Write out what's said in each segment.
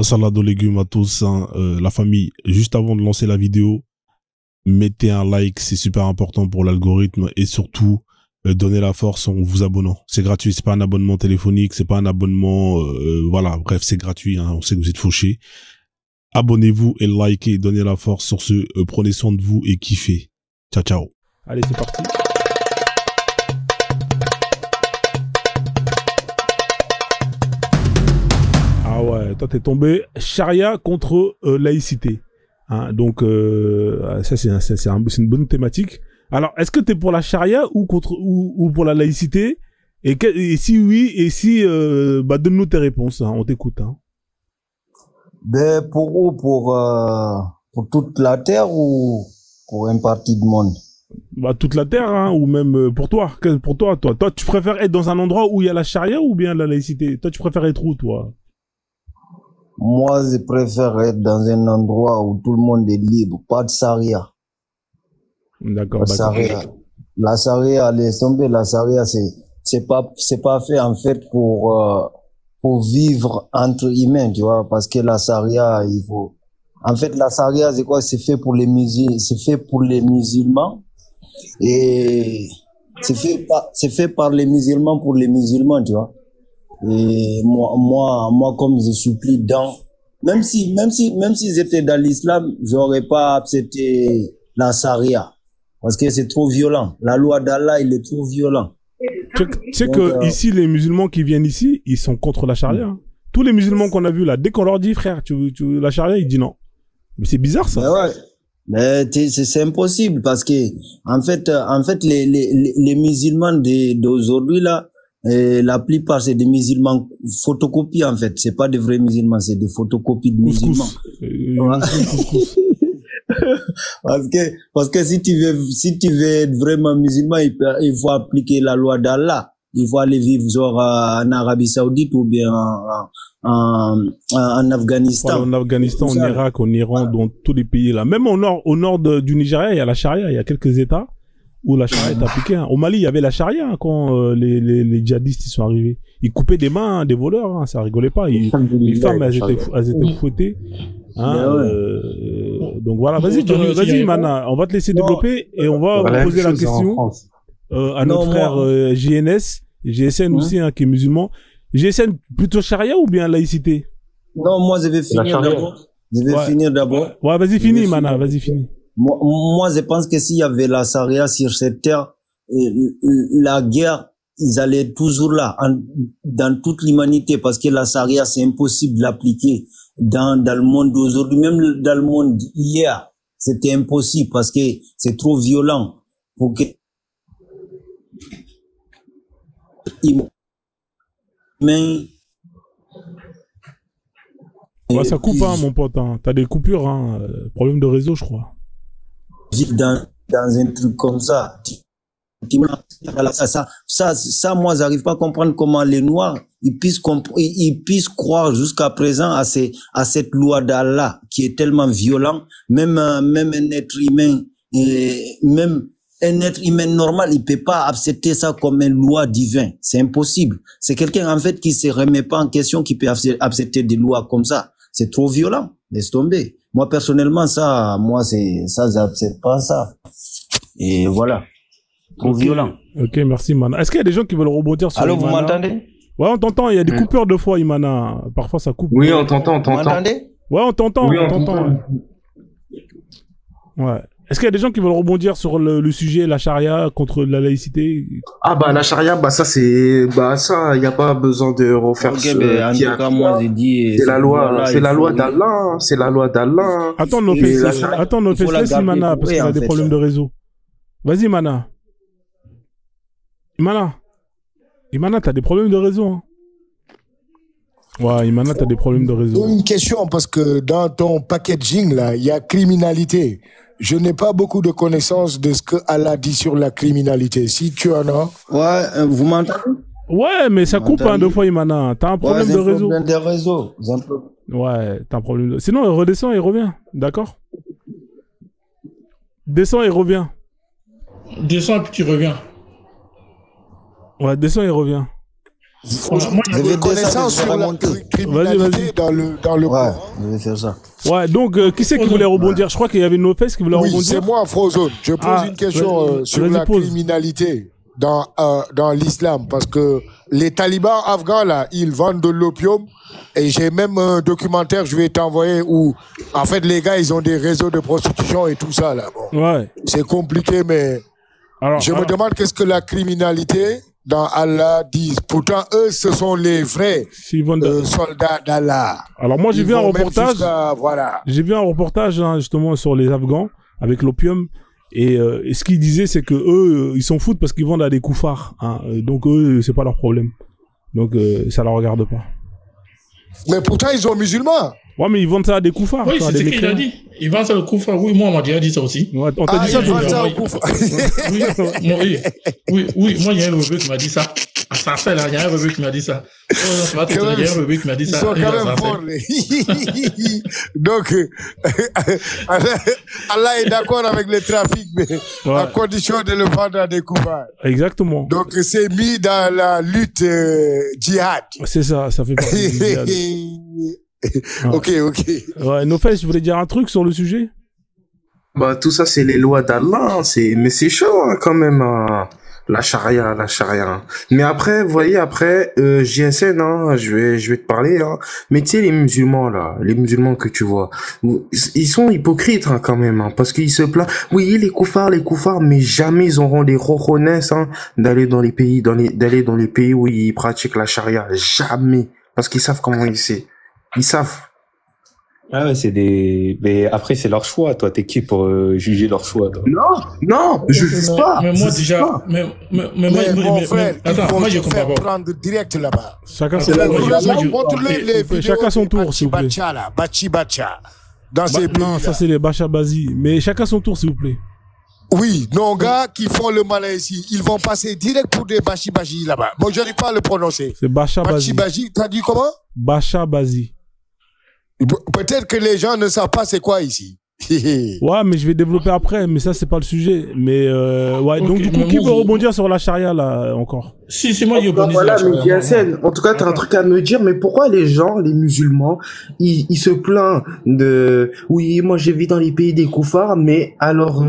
Salade aux légumes à tous, hein. La famille, juste avant de lancer la vidéo, mettez un like, c'est super important pour l'algorithme et surtout, donnez la force en vous abonnant. C'est gratuit, c'est pas un abonnement téléphonique, c'est pas un abonnement, voilà, bref, c'est gratuit, hein. On sait que vous êtes fauchés. Abonnez-vous et likez, donnez la force sur ce, prenez soin de vous et kiffez. Ciao, ciao. Allez, c'est parti. Ah ouais, toi t'es tombé charia contre laïcité. Hein, donc ça c'est une bonne thématique. Alors, est-ce que t'es pour la charia ou contre ou pour la laïcité et si oui et si bah donne-nous tes réponses, hein, on t'écoute. Hein. Ben pour où pour toute la terre ou pour une partie du monde? Bah toute la terre, hein, ou même pour toi. Pour toi, tu préfères être dans un endroit où il y a la charia ou bien la laïcité? Toi, tu préfères être où, toi? Moi, je préfère être dans un endroit où tout le monde est libre, pas de charia. D'accord, d'accord. La charia, laisse tomber. La charia, c'est pas fait en fait pour vivre entre humains, tu vois, parce que la charia, il faut. En fait, la charia, c'est quoi? C'est fait pour les musulmans et c'est fait par les musulmans pour les musulmans, tu vois. Et moi, comme je suis plus dans, même si j'étais dans l'islam, j'aurais pas accepté la charia. Parce que c'est trop violent. La loi d'Allah, il est trop violent. Tu sais que ici, les musulmans qui viennent ici, ils sont contre la charia. Hein. Tous les musulmans qu'on a vus là, dès qu'on leur dit, frère, la charia, ils disent non. Mais c'est bizarre, ça. Mais ouais. Mais c'est impossible parce que, en fait, les musulmans d'aujourd'hui là, la plupart c'est des musulmans photocopies en fait. C'est pas des vrais musulmans, c'est des photocopies de musulmans. Parce que si tu veux être vraiment musulman, il faut appliquer la loi d'Allah. Il faut aller vivre genre en Arabie Saoudite ou bien en Afghanistan. Voilà, en Afghanistan, en Irak, en Iran, dans tous les pays là. Même au nord du Nigeria, il y a la charia. Il y a quelques États où la charia est appliquée. Hein. Au Mali, il y avait la charia hein, quand les djihadistes ils sont arrivés. Ils coupaient des mains hein, des voleurs. Hein, ça rigolait pas. Les femmes, elles étaient fouettées. Hein, donc voilà, vas-y Mana, on va te laisser développer et on va poser la question à notre frère JNS, GSN aussi hein, qui est musulman. GSN plutôt charia ou bien laïcité? Non, moi je vais finir d'abord. Ouais, vas-y finis Mana, vas-y finis. Moi je pense que s'il y avait la charia sur cette terre, la guerre ils allaient toujours là dans toute l'humanité parce que la charia c'est impossible de l'appliquer dans le monde d'aujourd'hui, même dans le monde d'hier, c'était impossible parce que c'est trop violent pour que mais ouais, ça coupe hein, mon pote hein. T'as des coupures hein. Problème de réseau je crois. Dans un truc comme ça moi j'arrive pas à comprendre comment les noirs ils puissent croire jusqu'à présent à cette loi d'Allah qui est tellement violent. Même un être humain même un être humain normal il peut pas accepter ça comme une loi divine, c'est impossible. C'est quelqu'un en fait qui se remet pas en question qui peut accepter des lois comme ça. C'est trop violent, laisse tomber. Moi personnellement ça j'accepte pas ça et voilà. Trop violent. Ok, merci Imana. Est-ce qu'il y a des gens qui veulent rebondir sur Allô, Imana? vous m'entendez? Ouais, on t'entend. Il y a des coupures de fois, Imana. Parfois, ça coupe. Oui, on t'entend. Vous m'entendez? Ouais, on t'entend. Oui, on t'entend. Ouais. Est-ce qu'il y a des gens qui veulent rebondir sur le sujet, la charia contre la laïcité? Ah bah la charia, ça il y a pas besoin de refaire. Ok, mais en tout cas moi j'ai dit c'est la loi d'Allah, c'est la loi d'Allah. Attends, nos fesses, Imana, parce qu'on a des problèmes de réseau. Vas-y, Imana. Imana, t'as des problèmes de réseau. Hein. Ouais, Imana, t'as des problèmes de réseau. Une question, parce que dans ton packaging, là, il y a criminalité. Je n'ai pas beaucoup de connaissances de ce que Allah dit sur la criminalité. Si tu en as... Ouais, vous m'entendez? Ouais, mais ça coupe hein, deux fois, Imana. T'as un problème de réseau. Ouais, de réseau. Ouais, t'as un problème de... Sinon, il redescend et revient. D'accord? Descends et reviens. Descends et puis tu reviens. Ouais, descends et reviens. Moi, Je vais connaissance sur la criminalité dans le Ouais, Coran. je vais faire ça. Ouais, donc, qui c'est qui voulait rebondir? Je crois qu'il y avait Nofes qui voulait Oui, rebondir. c'est moi, Frozone. Je pose une question sur la pose. criminalité dans l'islam, parce que les talibans afghans, là, ils vendent de l'opium, et j'ai même un documentaire, je vais t'envoyer, où, en fait, les gars, ils ont des réseaux de prostitution et tout ça, là. Bon. Ouais. C'est compliqué, mais je me demande qu'est-ce que la criminalité dans Allah disent. Pourtant, eux, ce sont les vrais soldats d'Allah. Alors moi, j'ai vu un reportage. Voilà. J'ai vu un reportage hein, justement sur les Afghans avec l'opium. Et ce qu'ils disaient, c'est que eux, ils s'en foutent parce qu'ils vendent à des koufars. Hein. Donc eux, c'est pas leur problème. Donc ça leur regarde pas. Mais pourtant, ils sont musulmans. Ouais, mais ils vendent ça à des koufars. Oui, c'est ce qu'il a dit. Ils vendent ça au koufar. Oui, moi, on m'a déjà dit ça aussi. Ouais, on t'a dit ça, ils vendent ça au koufar. Oui, moi, il y a un rebeu qui m'a dit ça. À Sarcelles, il y a un rebeu qui m'a dit ça. Il y a un rebeu qui m'a dit ça. Ils sont quand même forts. Donc, Allah est d'accord avec le trafic, mais à condition de le vendre à des koufars. Exactement. Donc, c'est mis dans la lutte djihad. C'est ça, ça fait partie du djihad. Ok. Ouais, Nofes, je voulais dire un truc sur le sujet. Bah, tout ça, c'est les lois d'Allah, mais c'est chaud, hein, quand même, hein. La charia. Mais après, vous voyez, JSN, hein, je vais te parler, hein. Mais tu sais, les musulmans que tu vois, ils sont hypocrites, hein, quand même, hein, parce qu'ils se plaignent. Oui, les koufars, mais jamais ils auront les rojones, hein, d'aller dans les pays où ils pratiquent la charia. Jamais. Parce qu'ils savent comment ils savent. Ah ouais, mais après, c'est leur choix. Toi, t'es qui pour juger leur choix, toi? Non, je juge pas. Mais moi, déjà, attends, moi, je comprends pas. Prendre direct là-bas. Chacun son tour, s'il vous plaît. Bachi Bacha. Dans ces pays. Non, ça, c'est les Bachabazi. Mais chacun son tour, s'il vous plaît. Oui, nos gars qui font le malin ici, ils vont passer direct pour des Bachi là-bas. Moi, je n'arrive pas à le prononcer. C'est Bachabazi. Bachi, t'as dit comment? Bachabazi. Peut-être que les gens ne savent pas c'est quoi ici. Ouais, mais je vais développer après, mais ça, c'est pas le sujet. Mais, ouais, Okay, donc, du coup, qui veut rebondir sur la charia, là, encore? Si, moi, je rebondis. Voilà, mais Yassine, en tout cas, t'as un truc à me dire, mais pourquoi les gens, les musulmans, ils se plaignent oui, moi, j'ai vu dans les pays des koufars, mais alors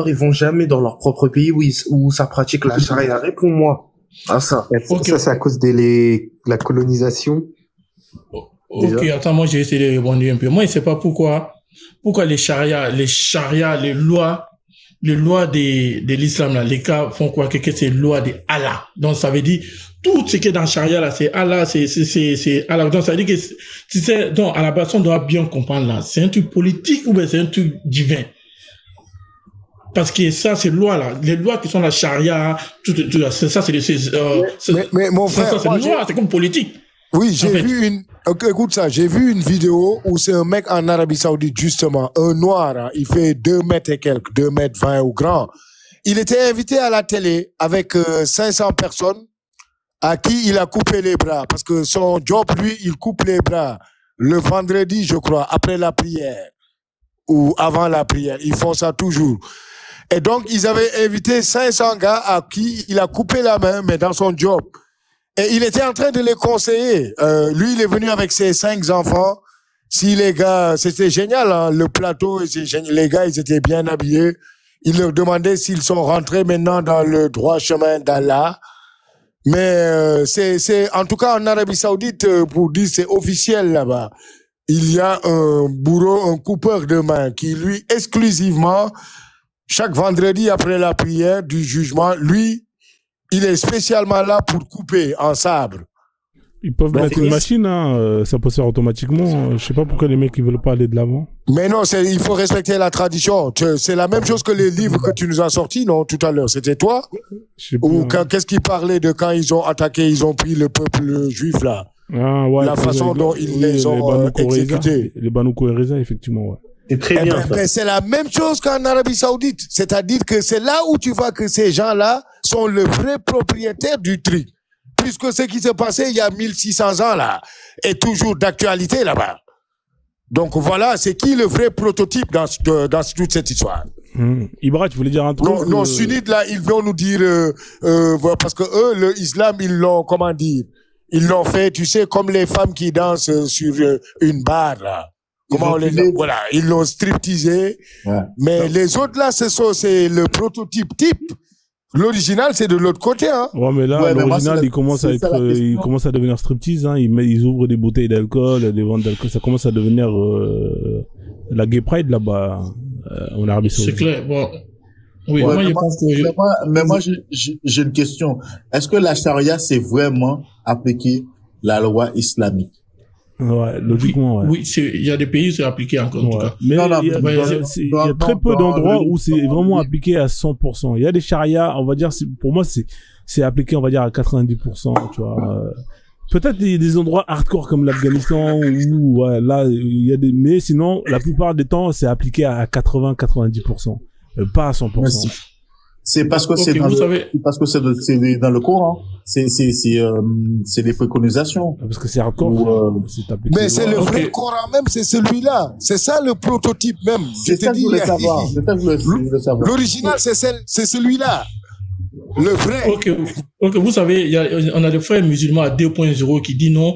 ils vont jamais dans leur propre pays où ça pratique la charia. Réponds-moi à ça. Ça, c'est à cause de la colonisation. Ok, attends, moi j'ai essayé de répondre un peu. Moi, je sais pas pourquoi les charia, les lois de l'islam, là, les cas font quoi que c'est loi de Allah. Donc, ça veut dire, tout ce qui est dans charia, là, c'est Allah, c'est Allah. Donc, ça veut dire que, donc, à la base, on doit bien comprendre, là, c'est un truc politique ou bien c'est un truc divin. Parce que ça, c'est loi, là. Les lois qui sont la charia, tout ça, mais mon frère, ça, c'est une loi, c'est comme politique. Oui, écoute ça, j'ai vu une vidéo où c'est un mec en Arabie Saoudite, justement, un noir, hein, il fait 2 mètres et quelques, 2 mètres 20 ou grand. Il était invité à la télé avec 500 personnes à qui il a coupé les bras, parce que son job, lui, il coupe les bras le vendredi, je crois, après la prière ou avant la prière. Ils font ça toujours. Et donc, ils avaient invité 500 gars à qui il a coupé la main, mais dans son job. Et il était en train de les conseiller. Lui, il est venu avec ses 5 enfants. Si les gars, c'était génial, hein, le plateau, les gars, ils étaient bien habillés. Il leur demandait s'ils sont rentrés maintenant dans le droit chemin d'Allah. Mais c'est en tout cas en Arabie Saoudite, pour dire c'est officiel là-bas. Il y a un bourreau, un coupeur de main qui, lui, exclusivement, chaque vendredi après la prière du jugement, lui, il est spécialement là pour couper en sabre. Ils peuvent mettre une machine, hein, ça peut se faire automatiquement. Je sais pas pourquoi les mecs ils veulent pas aller de l'avant. Mais non, il faut respecter la tradition. C'est la même chose que les livres que tu nous as sortis, non, tout à l'heure. C'était toi? Ou qu'est-ce qui parlait de quand ils ont attaqué, ils ont pris le peuple juif là? Ah, ouais, la façon dont ils les ont exécutés. Les Banu Qurayza, effectivement, ouais. C'est très bien. C'est la même chose qu'en Arabie Saoudite. C'est-à-dire que c'est là où tu vois que ces gens-là sont le vrai propriétaire du truc. Puisque ce qui s'est passé il y a 1600 ans là est toujours d'actualité là-bas. Donc voilà, c'est qui le vrai prototype dans toute cette histoire? Ibra, tu voulais dire un truc? Non, sunnites là, ils vont nous dire parce que eux, le islam, ils l'ont, comment dire, Ils l'ont fait, tu sais, comme les femmes qui dansent sur une barre, là. Comment on les dit? Voilà, ils l'ont stripteasé. Ouais. Mais les autres, là, c'est le prototype type. L'original, c'est de l'autre côté, hein. Ouais, mais là, l'original, il commence à devenir striptease, hein. Ils ouvrent des bouteilles d'alcool, des ventes d'alcool. Ça commence à devenir, la gay pride, là-bas, en Arabie Saoudite. C'est clair, bon. Oui, ouais, mais moi, j'ai une question. Est-ce que la charia, c'est vraiment appliquer la loi islamique? Ouais, logiquement, ouais. Oui, il y a des pays où c'est appliqué encore, en tout cas. Mais il y a très peu d'endroits où c'est vraiment appliqué à 100%. Il y a des charias, on va dire, pour moi, c'est appliqué, on va dire, à 90%, tu vois. Peut-être des endroits hardcore comme l'Afghanistan où, ouais, là, il y a mais sinon, la plupart des temps, c'est appliqué à 80-90%. Pas à 100%. Merci. C'est parce que c'est dans le Coran. C'est les préconisations. Parce que c'est hardcore. Mais c'est le vrai Coran même, c'est celui-là. C'est ça le prototype même. C'est ça que je voulais savoir. L'original, c'est celui-là. Le vrai. Ok, vous savez, on a des frères musulmans à 2.0 qui disent non.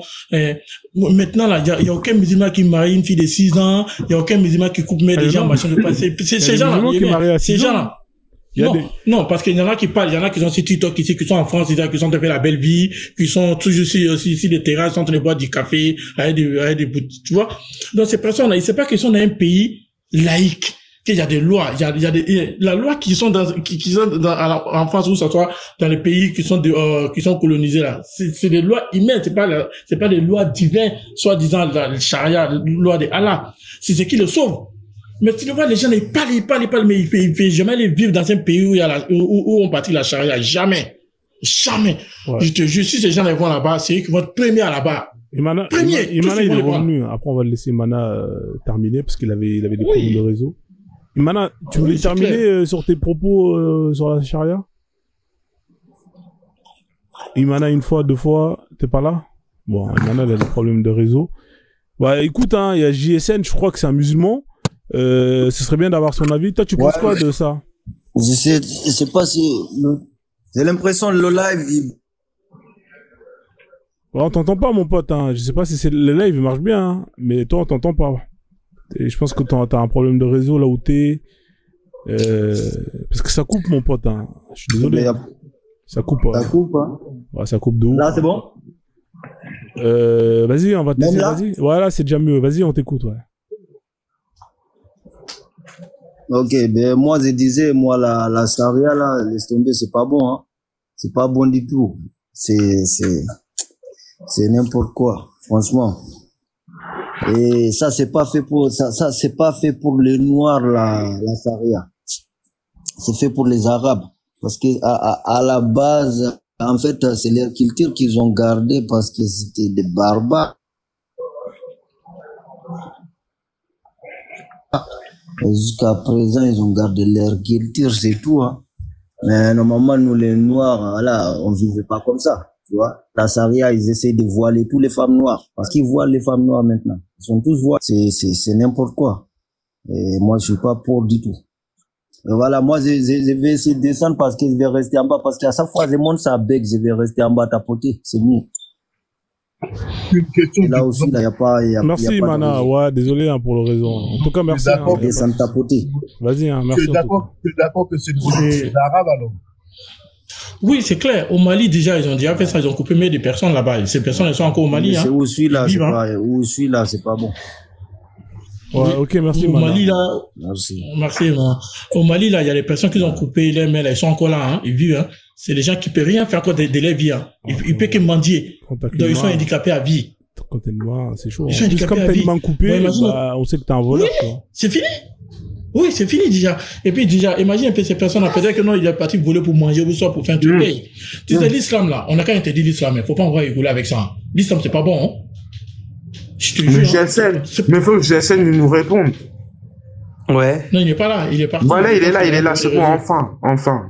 Maintenant, là, il y a aucun musulman qui marie une fille de 6 ans. Il y a aucun musulman qui coupe des gens, machin de passé. C'est ces gens-là. Non, parce qu'il y en a qui parlent, il y en a qui sont sur TikTok ici, qui sont en France, qui sont en train de faire la belle vie, qui sont toujours ici des terrasses, sont en train de boire du café, avec des boutiques, tu vois. Donc ces personnes-là, c'est pas qu'ils sont dans un pays laïque, qu'il y a des lois, il y a des, la loi qui sont en France ou ça soit dans les pays qui sont colonisés là. C'est des lois humaines, c'est pas des lois divines, soi-disant la charia, la loi de Allah. C'est ce qui le sauve. Mais tu vois, les gens, ils parlent, mais ils peuvent jamais aller vivre dans un pays où on pratique la charia. Jamais. Jamais. Ouais. Je te jure, si ces gens vont là-bas, c'est eux qui vont être premiers là-bas. Imana, il est revenu. Après, on va le laisser Imana terminer parce qu'il avait des problèmes de réseau. Imana, tu voulais terminer sur tes propos sur la charia? Imana, une fois, 2 fois, t'es pas là? Bon, Imana, il a des problèmes de réseau. Ouais, écoute, hein, il y a JSN, je crois que c'est un musulman. Ce serait bien d'avoir son avis. Toi, tu penses quoi de ça? Je sais pas si... J'ai l'impression que le live... Ouais, on t'entend pas, mon pote. Hein. Je sais pas si le live marche bien, hein. Mais toi, on t'entend pas. Et je pense que t'as un problème de réseau là où t'es. Parce que ça coupe, mon pote. Hein. Je suis désolé. Ça coupe. Ça coupe, hein. Ouais, ça coupe de ouf. Là, c'est bon? Vas-y, on va te laisser. Vas-y. Voilà, c'est déjà mieux. Vas-y, on t'écoute, ouais. Ok, ben moi je disais, la charia là, laisse tomber, c'est pas bon, hein. C'est pas bon du tout. C'est n'importe quoi, franchement. Et ça c'est pas fait pour c'est pas fait pour les noirs la charia. C'est fait pour les arabes parce que à la base, en fait, c'est leur culture qu'ils ont gardé parce que c'était des barbares. Jusqu'à présent, ils ont gardé leur culture, c'est tout, hein. Mais normalement, nous, les Noirs, voilà, on vivait pas comme ça, tu vois. La charia, ils essaient de voiler tous les femmes noires. Parce qu'ils voilent les femmes noires maintenant. Ils sont tous voilés. C'est n'importe quoi. Et moi, je suis pas pour du tout. Et voilà, moi, je vais essayer de descendre parce que je vais rester en bas. Parce qu'à chaque fois, je monte ça bec, je vais rester en bas tapoter. C'est mieux. Une question. Et là aussi, là, y a pas, merci, Mana. Ouais, désolé, hein, pour le réseau. En tout cas, merci. Descendre tapoter. Vas-y, hein, merci. Tu es d'accord que c'est l'arabe, alors? Oui, c'est clair. Au Mali, déjà, ils ont déjà fait ça. Ils ont coupé des personnes là-bas. Ces personnes, elles sont encore au Mali, hein. Où je suis là, c'est pas bon. Ouais, ok, merci, Au Mali, là. Merci. Merci, man. Au Mali, là, il y a des personnes qui ont coupé les mails, elles sont encore là, hein. Ils vivent, hein. C'est des gens qui peuvent rien faire encore de leur vie, hein. Ils peuvent que mendier. Donc, ils sont handicapés à vie. Quand t'es noir, c'est chaud. Ils sont handicapés comme à vie. t'as une main coupée, bah, on sait que t'es un voleur, oui, c'est fini. Oui, c'est fini, déjà. Et puis, déjà, imagine un peu ces personnes-là. Peut-être que non, il est parti voler pour manger ou soit pour faire un truc. Tu sais, l'islam, là, on a qu'à interdire l'islam, mais faut pas en voir rigoler avec ça. L'islam, c'est pas bon, hein. Je te jure. Mais faut que GSN nous réponde. Ouais. Non, il n'est pas là. Il est parti. Voilà, il est là. C'est bon, enfin.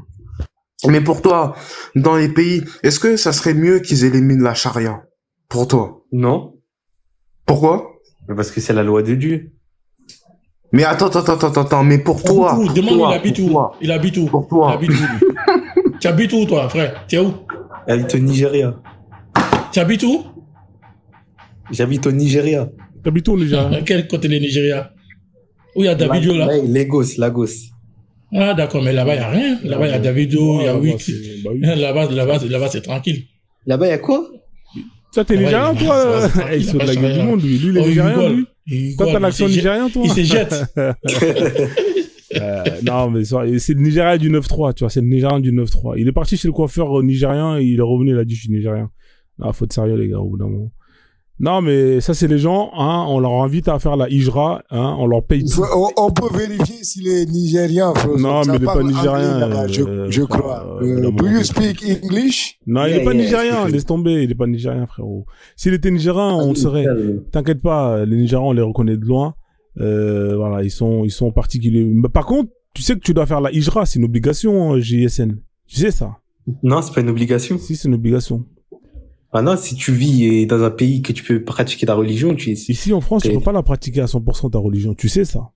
Mais pour toi, dans les pays, est-ce que ça serait mieux qu'ils éliminent la charia? Pour toi? Non. Pourquoi? Parce que c'est la loi de Dieu. Mais attends, mais pour toi. Demande, il habite où? Pour toi. Tu habites où, toi, frère? Tu es où? Elle habite au Nigeria. Tu habites où? J'habite au Nigeria. T'habites où, déjà? Quel côté du Nigeria? Où il y a Davido, là? Lagos. Ah, d'accord, mais là-bas, il n'y a rien. Là-bas, il y a Davido, il y a Wix. Là-bas, c'est tranquille. Là-bas, il y a quoi? Ça, t'es Nigérien, toi? Il se fout de la gueule du monde, lui. Lui, il est Nigérien, lui. Toi, t'as l'accent nigérien, toi? Il se jette. Non, mais c'est le Nigérien du 9-3, tu vois. C'est le Nigérien du 9-3. Il est parti chez le coiffeur nigérien et il est revenu, il a dit, je suis Nigérien. Ah, faut être sérieux, les gars, au bout d'un moment. Non, mais ça, c'est les gens, hein, on leur invite à faire la hijra, hein, on leur paye tout. On peut vérifier s'il est nigérien. Non, mais il n'est pas nigérien. Je crois. Do you speak English? Non, il n'est pas nigérien, laisse tomber, il n'est pas nigérien, frérot. S'il était nigérien, on le saurait. T'inquiète pas, les Nigérians, on les reconnaît de loin. Voilà, ils sont particuliers. Mais par contre, tu sais que tu dois faire la hijra, c'est une obligation, JSN. Tu sais ça? Non, c'est pas une obligation. Si, c'est une obligation. Ah non, si tu vis dans un pays que tu peux pratiquer ta religion, Ici, en France, tu peux pas la pratiquer à 100% ta religion. Tu sais ça?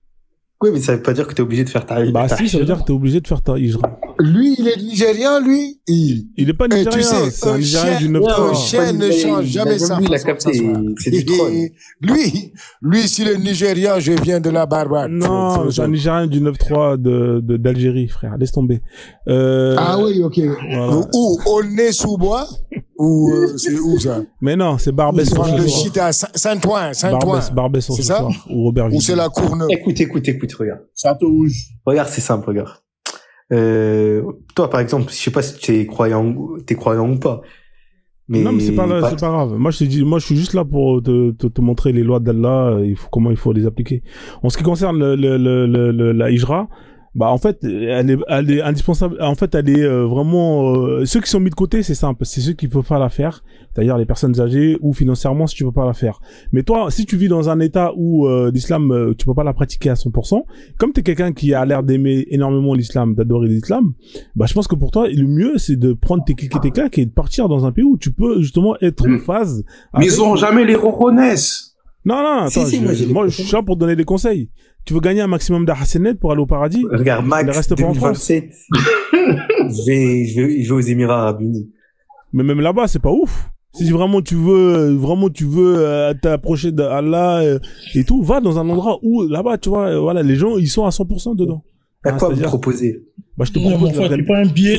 Oui, mais ça veut pas dire que t'es obligé de faire ta Bah si, ça veut dire que t'es obligé de faire ta hijra. Lui, il est nigérien, lui. Il est pas nigérien, tu sais, c'est un Nigérien du 9-3. Un chien ne change jamais ça. Lui, il a capté, c'est du troll. Lui, s'il est nigérien, je viens de la Barbade. Non, c'est un Nigérien du 9-3 d'Algérie, frère. Laisse tomber. Ah oui, ok. Voilà. Où? Au Nez-sous-Bois? Ou c'est où ça? Mais non, c'est Barbès. Le shit à Saint-Ouen. Barbès, c'est ça? Ou Robert Ou c'est la Courneuve? Écoute, regarde. Château Rouge. Regarde, c'est simple, regarde. Toi, par exemple, je sais pas si t'es croyant ou pas. Mais non, mais c'est pas grave. Moi, je te dis, je suis juste là pour te montrer les lois d'Allah, comment il faut les appliquer. En ce qui concerne la hijra, bah, en fait, elle est indispensable. En fait, elle est vraiment, ceux qui sont mis de côté, c'est simple. C'est ceux qui peuvent pas la faire. C'est-à-dire les personnes âgées ou financièrement, si tu peux pas la faire. Mais toi, si tu vis dans un état où l'islam, tu peux pas la pratiquer à 100%, comme t'es quelqu'un qui a l'air d'aimer énormément l'islam, d'adorer l'islam, bah, je pense que pour toi, le mieux, c'est de prendre tes clics et tes claques et de partir dans un pays où tu peux justement être en phase. Mais ils ont jamais les reconnaissent. Non, attends, moi, je suis là pour donner des conseils. Tu veux gagner un maximum d'Hassanet pour aller au paradis? Regarde, Max, reste pas en France. 2027, je vais aux Émirats Arabes Unis. Mais même là-bas, c'est pas ouf. Si vraiment tu veux t'approcher d'Allah et tout, va dans un endroit où, là-bas, tu vois, voilà, les gens, ils sont à 100% dedans. À quoi me proposer? Bah, je te propose mon frère, tu prends un billet,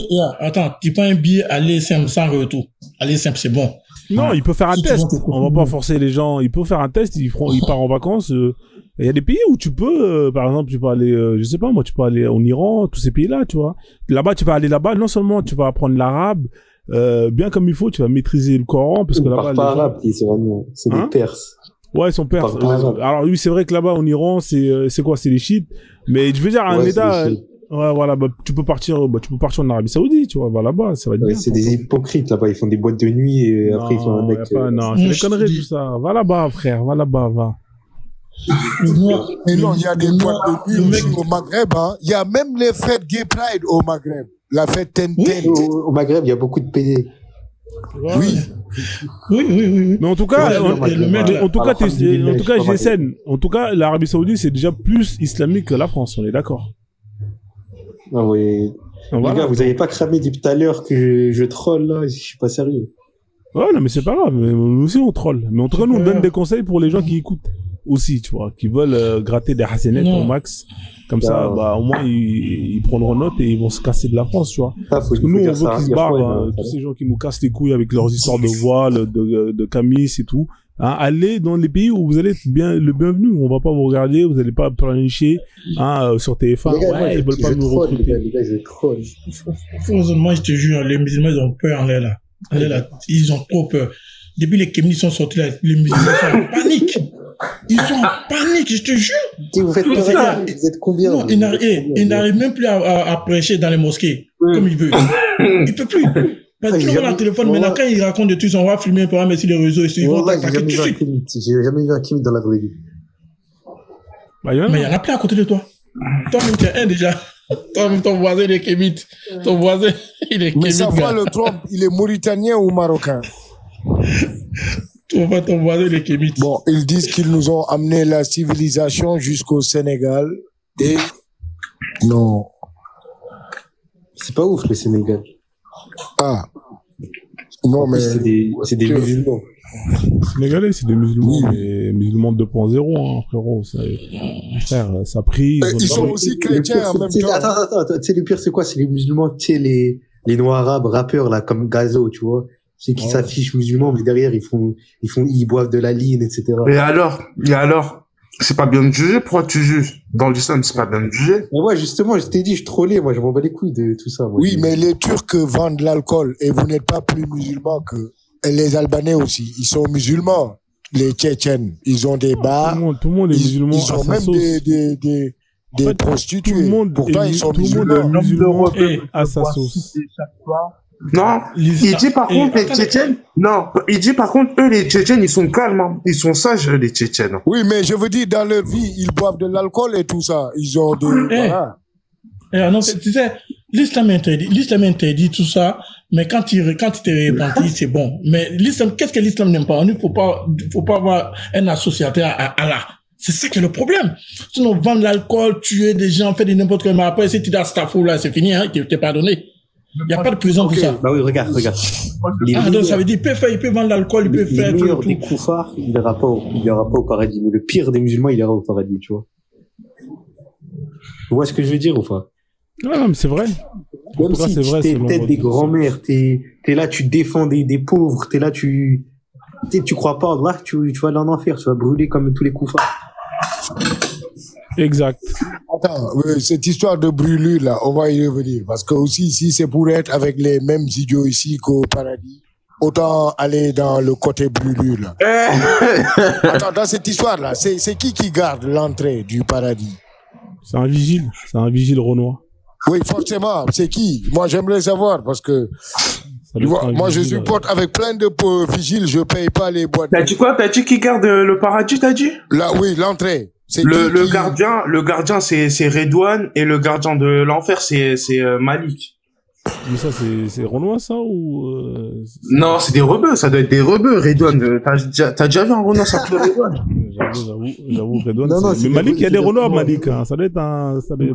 tu prends un billet, aller simple, sans retour. Aller simple, c'est bon. Non, il peut faire un test. On va pas forcer les gens. Il peut faire un test, il part en vacances. Il y a des pays où tu peux, par exemple, tu peux aller, je sais pas moi, tu peux aller en Iran, tous ces pays-là, tu vois. Là-bas, tu vas aller là-bas, non seulement tu vas apprendre l'arabe, bien comme il faut, tu vas maîtriser le Coran, parce que là-bas. Ils parlent pas arabe, c'est des Perses. Ouais, ils sont perses. Alors oui, c'est vrai que là-bas, en Iran, c'est quoi? C'est les chiites. Mais je veux dire, un État, ouais, voilà, bah, tu peux partir en Arabie Saoudite, tu vois, va là-bas, ça va être bien. C'est des hypocrites, là-bas, ils font des boîtes de nuit et après ils font un mec. Non, c'est des conneries, tout ça. Va là-bas, frère, va là-bas, va. Mais non, il y a des boîtes de nuit aussi au Maghreb, hein. Il y a même les fêtes Gay Pride au Maghreb. La fête Tenten. Au Maghreb, il y a beaucoup de PD. Oui. Mais en tout cas, GSN, en tout cas, l'Arabie Saoudite, c'est déjà plus islamique que la France, on est d'accord. Ah oui. Les gars, vous avez pas cramé depuis tout à l'heure que je troll, là, je suis pas sérieux. Ouais, non, mais c'est pas grave, nous aussi on troll. Mais en tout cas, nous on donne des conseils pour les gens qui écoutent aussi, tu vois, qui veulent gratter des Hassanettes au max. Comme ça, bah, au moins, ils prendront note et ils vont se casser de la France, tu vois. Parce que nous, on veut qu'ils se barrent, tous ces gens qui nous cassent les couilles avec leurs histoires de voile, de camis et tout. Hein, allez dans les pays où vous allez être le bienvenu. On va pas vous regarder, vous allez pas planifier, sur TF1. Les gars, ouais, ils veulent pas nous recruter. Les gars, je troll. Moi, je te jure, les musulmans, ils ont peur, là. Ils ont trop peur. Depuis les kémis sont sortis là, les musulmans sont en panique. Ils sont en panique, je te jure. Vous faites peur, vous êtes combien? Non, ils n'arrivent même plus à prêcher dans les mosquées, comme ils veulent. Ils peuvent plus. Parce que tu vois le téléphone, maintenant, quand ils racontent des trucs, on va filmer un peu, mais sur les réseaux, ils vont t'attaquer tout de suite. J'ai jamais vu un kémite dans la vraie vie. Mais il y en a plein à côté de toi. Toi-même, tu es un déjà. Toi-même, ton voisin, il est kémite. Ton voisin, il est kémite. Mais ça va, le Trump, il est mauritanien ou marocain? Ton voisin, il est kémite. Bon, ils disent qu'ils nous ont amené la civilisation jusqu'au Sénégal. Et non. C'est pas ouf, le Sénégal. Ah. Non, mais C'est des musulmans. Sénégalais, c'est des musulmans, mais musulmans 2.0, hein, frérot. Frère, ça prie. Ils sont aussi chrétiens en même temps. Attends, tu sais, le pire, c'est quoi? C'est les musulmans, tu sais, les noirs arabes, rappeurs, là, comme Gazo, tu vois. C'est qui s'affichent musulmans, mais derrière, ils boivent de la ligne, etc. Et alors, c'est pas bien de juger, pourquoi tu juges? Dans l'islam, c'est pas bien de juger. Mais moi, justement, je t'ai dit, je trollais, moi, je m'en bats les couilles de tout ça. Moi, Oui, mais les Turcs vendent de l'alcool et vous n'êtes pas plus musulmans que et les Albanais aussi. Ils sont musulmans. Les Tchétchènes, ils ont des bars. Tout le monde est musulman. Ils ont même des prostituées. Tout le monde Pourtant, ils sont tout le monde est musulmans. musulman à sa sauce. Non, il dit par contre les Tchétchènes, eux les Tchétchènes, ils sont calmes, hein. Ils sont sages, les Tchétchènes. Oui, mais je veux dire, dans leur vie, ils boivent de l'alcool et tout ça. Ils ont des... Voilà. Non, tu sais, l'islam interdit tout ça, mais quand tu t'es repenti, c'est bon. Mais l'islam, qu'est-ce que l'islam n'aime pas? Il faut pas avoir un associateur à Allah. C'est ça qui est le problème. Sinon, vendre l'alcool, tuer des gens, faire des n'importe quoi, mais après, si tu das ta foule là, c'est fini, hein, t'es pardonné. Il n'y a pas de prison pour ça. Bah oui, regarde. Donc ça veut dire, il peut vendre l'alcool, il peut faire tout. Le meilleur des koufars, il n'ira pas au paradis. Mais le pire des musulmans, il ira au paradis, tu vois. Tu vois ce que je veux dire ou pas? Non, mais c'est vrai. Même si c'est vrai, t'es peut-être des grands-mères, t'es là, tu défends des pauvres, t'es là, tu crois pas en Allah, tu vas aller en enfer, tu vas brûler comme tous les koufars. Exact. Attends, cette histoire de brûlure là, on va y revenir. Parce que aussi, si c'est pour être avec les mêmes idiots ici qu'au paradis, autant aller dans le côté brûlure là. Attends, dans cette histoire là, c'est qui garde l'entrée du paradis? C'est un vigile renois. Oui, forcément, c'est qui? Moi, j'aimerais savoir parce que tu vois, moi, je supporte avec plein de vigiles, je paye pas les boîtes. T'as dit quoi? T'as dit qui garde le paradis, t'as dit? Là, oui, l'entrée. Le gardien, c'est Redouane, et le gardien de l'enfer, c'est Malik. Mais ça, c'est renois, ça, ou, Non, c'est des rebeux, ça doit être des rebeux, Redouane. T'as déjà vu un renois s'appeler Redouane? J'avoue, Redouane. Mais Malik, il y a des renois, Malik, hein.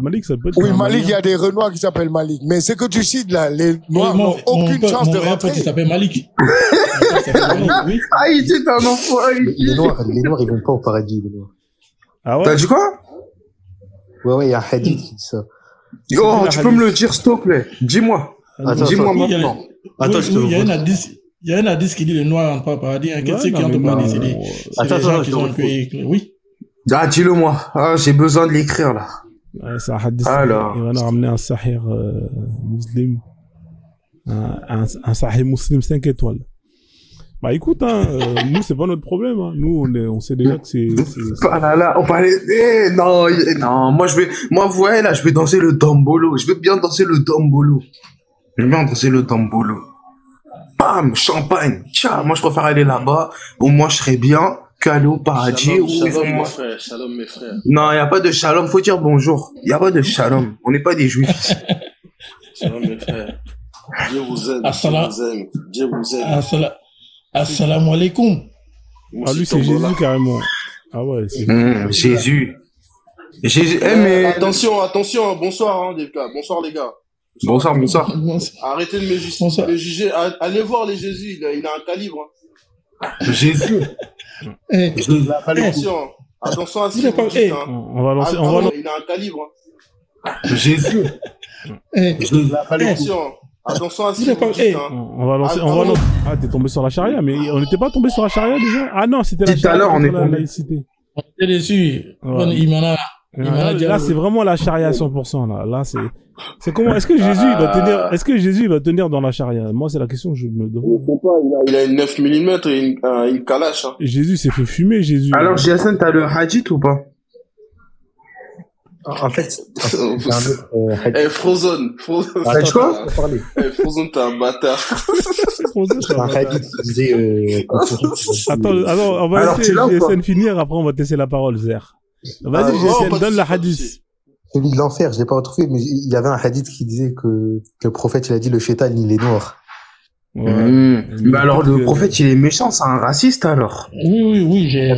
Malik, ça peut être. Oui, Malik, il y a des renois qui s'appellent Malik. Mais ce que tu cites là, les noirs n'ont aucune chance de rentrer. Il s'appelle Malik. Ah, il dit un enfant. Les noirs, ils vont pas au paradis, les noirs. Ah ouais? T'as dit quoi? Ouais, il y a un hadith qui dit ça. Oh, tu peux me le dire, s'il te plaît. Dis-moi. Dis-moi maintenant. Attends, il y a un hadith qui dit les noirs rentrent pas au paradis. Qu'est-ce qui rentre au paradis? C'est les gens qui sont un peu... Oui. Ah, dis-le-moi. Ah, j'ai besoin de l'écrire, là. Ouais, c'est un hadith. Alors. Il va nous ramener un sahih muslim. Un sahih muslim 5 étoiles. Bah écoute, hein, nous c'est pas notre problème. Hein. Nous on sait déjà que c'est. Ah là là, on va aller. Non, moi vous voyez là, je vais danser le dombolo. Je vais bien danser le dombolo. Bam, champagne. Tiens, moi je préfère aller là-bas. Au moins je serai bien qu'aller au paradis. Shalom mes frères. Non, y a pas de shalom. Faut dire bonjour. Y a pas de shalom. On n'est pas des juifs. Shalom mes frères. Dieu vous aime. Dieu vous aime. Assalamu alaikum. Ah, lui, c'est Jésus, carrément. Ah ouais, c'est Jésus. Mais... Attention, bonsoir, hein, les gars. Bonsoir, les gars. Bonsoir. Arrêtez de me juger. Allez voir les Jésus, il a un calibre. Hein. Jésus. Attention à ce que vous dites, hein. On va lancer, il a un calibre. Hein. Jésus. Attention à ce que vous dites, hein. On va lancer, Ah, t'es tombé sur la charia, mais on n'était pas tombé sur la charia déjà? Ah non, c'était la charia. Tout à l'heure, on est la laïcité. On était déçus. Ouais. Il m'en a là, c'est vraiment la charia à 100%, là. C'est comment, est-ce que Jésus va tenir dans la charia? Moi, c'est la question que je me demande. Je sais pas, il a une 9 mm et une calache, hein. Jésus s'est fait fumer, Jésus. Alors, Jason, t'as le hadith ou pas? En fait, c'est un autre Frozen. T'as dit quoi? Frozen, t'es un bâtard. C'est un hadith qui disait, Attends, on va laisser Jason finir, après on va te laisser la parole, Zer. Vas-y, Jason, donne la hadith. Celui de l'enfer, je l'ai pas retrouvé, mais il y avait un hadith qui disait que le prophète, il a dit le shaitan, il est noir. Ouais. Mais alors, le prophète, il est méchant, c'est un raciste, alors. Oui, j'ai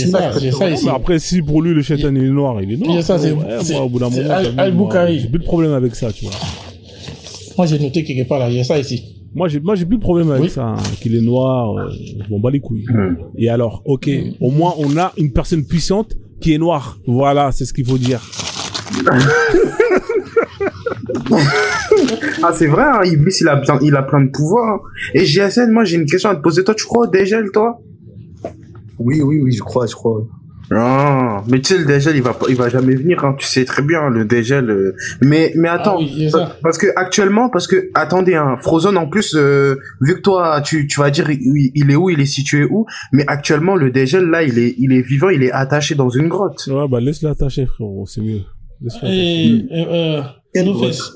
ça ici. Après, si pour lui, le shaitan, il est noir, il est noir. Ça, c'est, moi, au bout d'un moment, Al-Bukhari. j'ai plus de problème avec ça, tu vois. Moi, j'ai noté quelque part là, il y a ça ici. Moi, j'ai plus de problème avec ça, hein, qu'il est noir, je m'en bats les couilles. Et alors, ok, au moins, on a une personne puissante qui est noire. Voilà, c'est ce qu'il faut dire. Ah, c'est vrai, hein, Iblis, il a plein de pouvoirs. Et JSN, moi, j'ai une question à te poser. Toi, tu crois au dégel, toi? Oui, je crois. Ah, mais tu sais, le dégel, il va jamais venir, hein. Tu sais très bien, le dégel. Mais attends, parce que attendez, hein, Frozen, en plus, vu que toi, tu vas dire, il est où, il est situé où, mais actuellement, le dégel, là, il est vivant, il est attaché dans une grotte. Ouais, bah, laisse-le attacher, frérot, c'est mieux.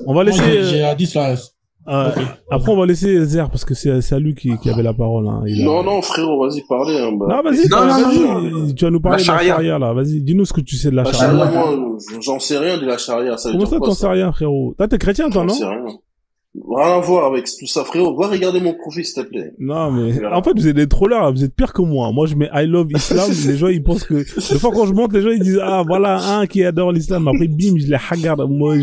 On va laisser, j'ai à 10 là. Okay. Après, on va laisser Zer parce que c'est à lui qui avait la parole. Hein. Non, frérot, vas-y, parlez. Hein, bah. Non, vas-y, tu vas nous parler de la charia, là. Vas-y, dis-nous ce que tu sais de la charia. Moi, j'en sais rien de la charia. Comment ça, t'en sais rien, frérot? T'es chrétien, toi, non? J'en sais rien. Rien à voir avec tout ça, frérot. Va regarder mon profil, s'il te plaît. Non, mais en fait, vous êtes des trollers, vous êtes pire que moi. Moi, je mets I love Islam. Les gens, ils pensent que des fois quand je monte, les gens ils disent ah voilà un qui adore l'islam. Après, bim, je les hagarde. Moi,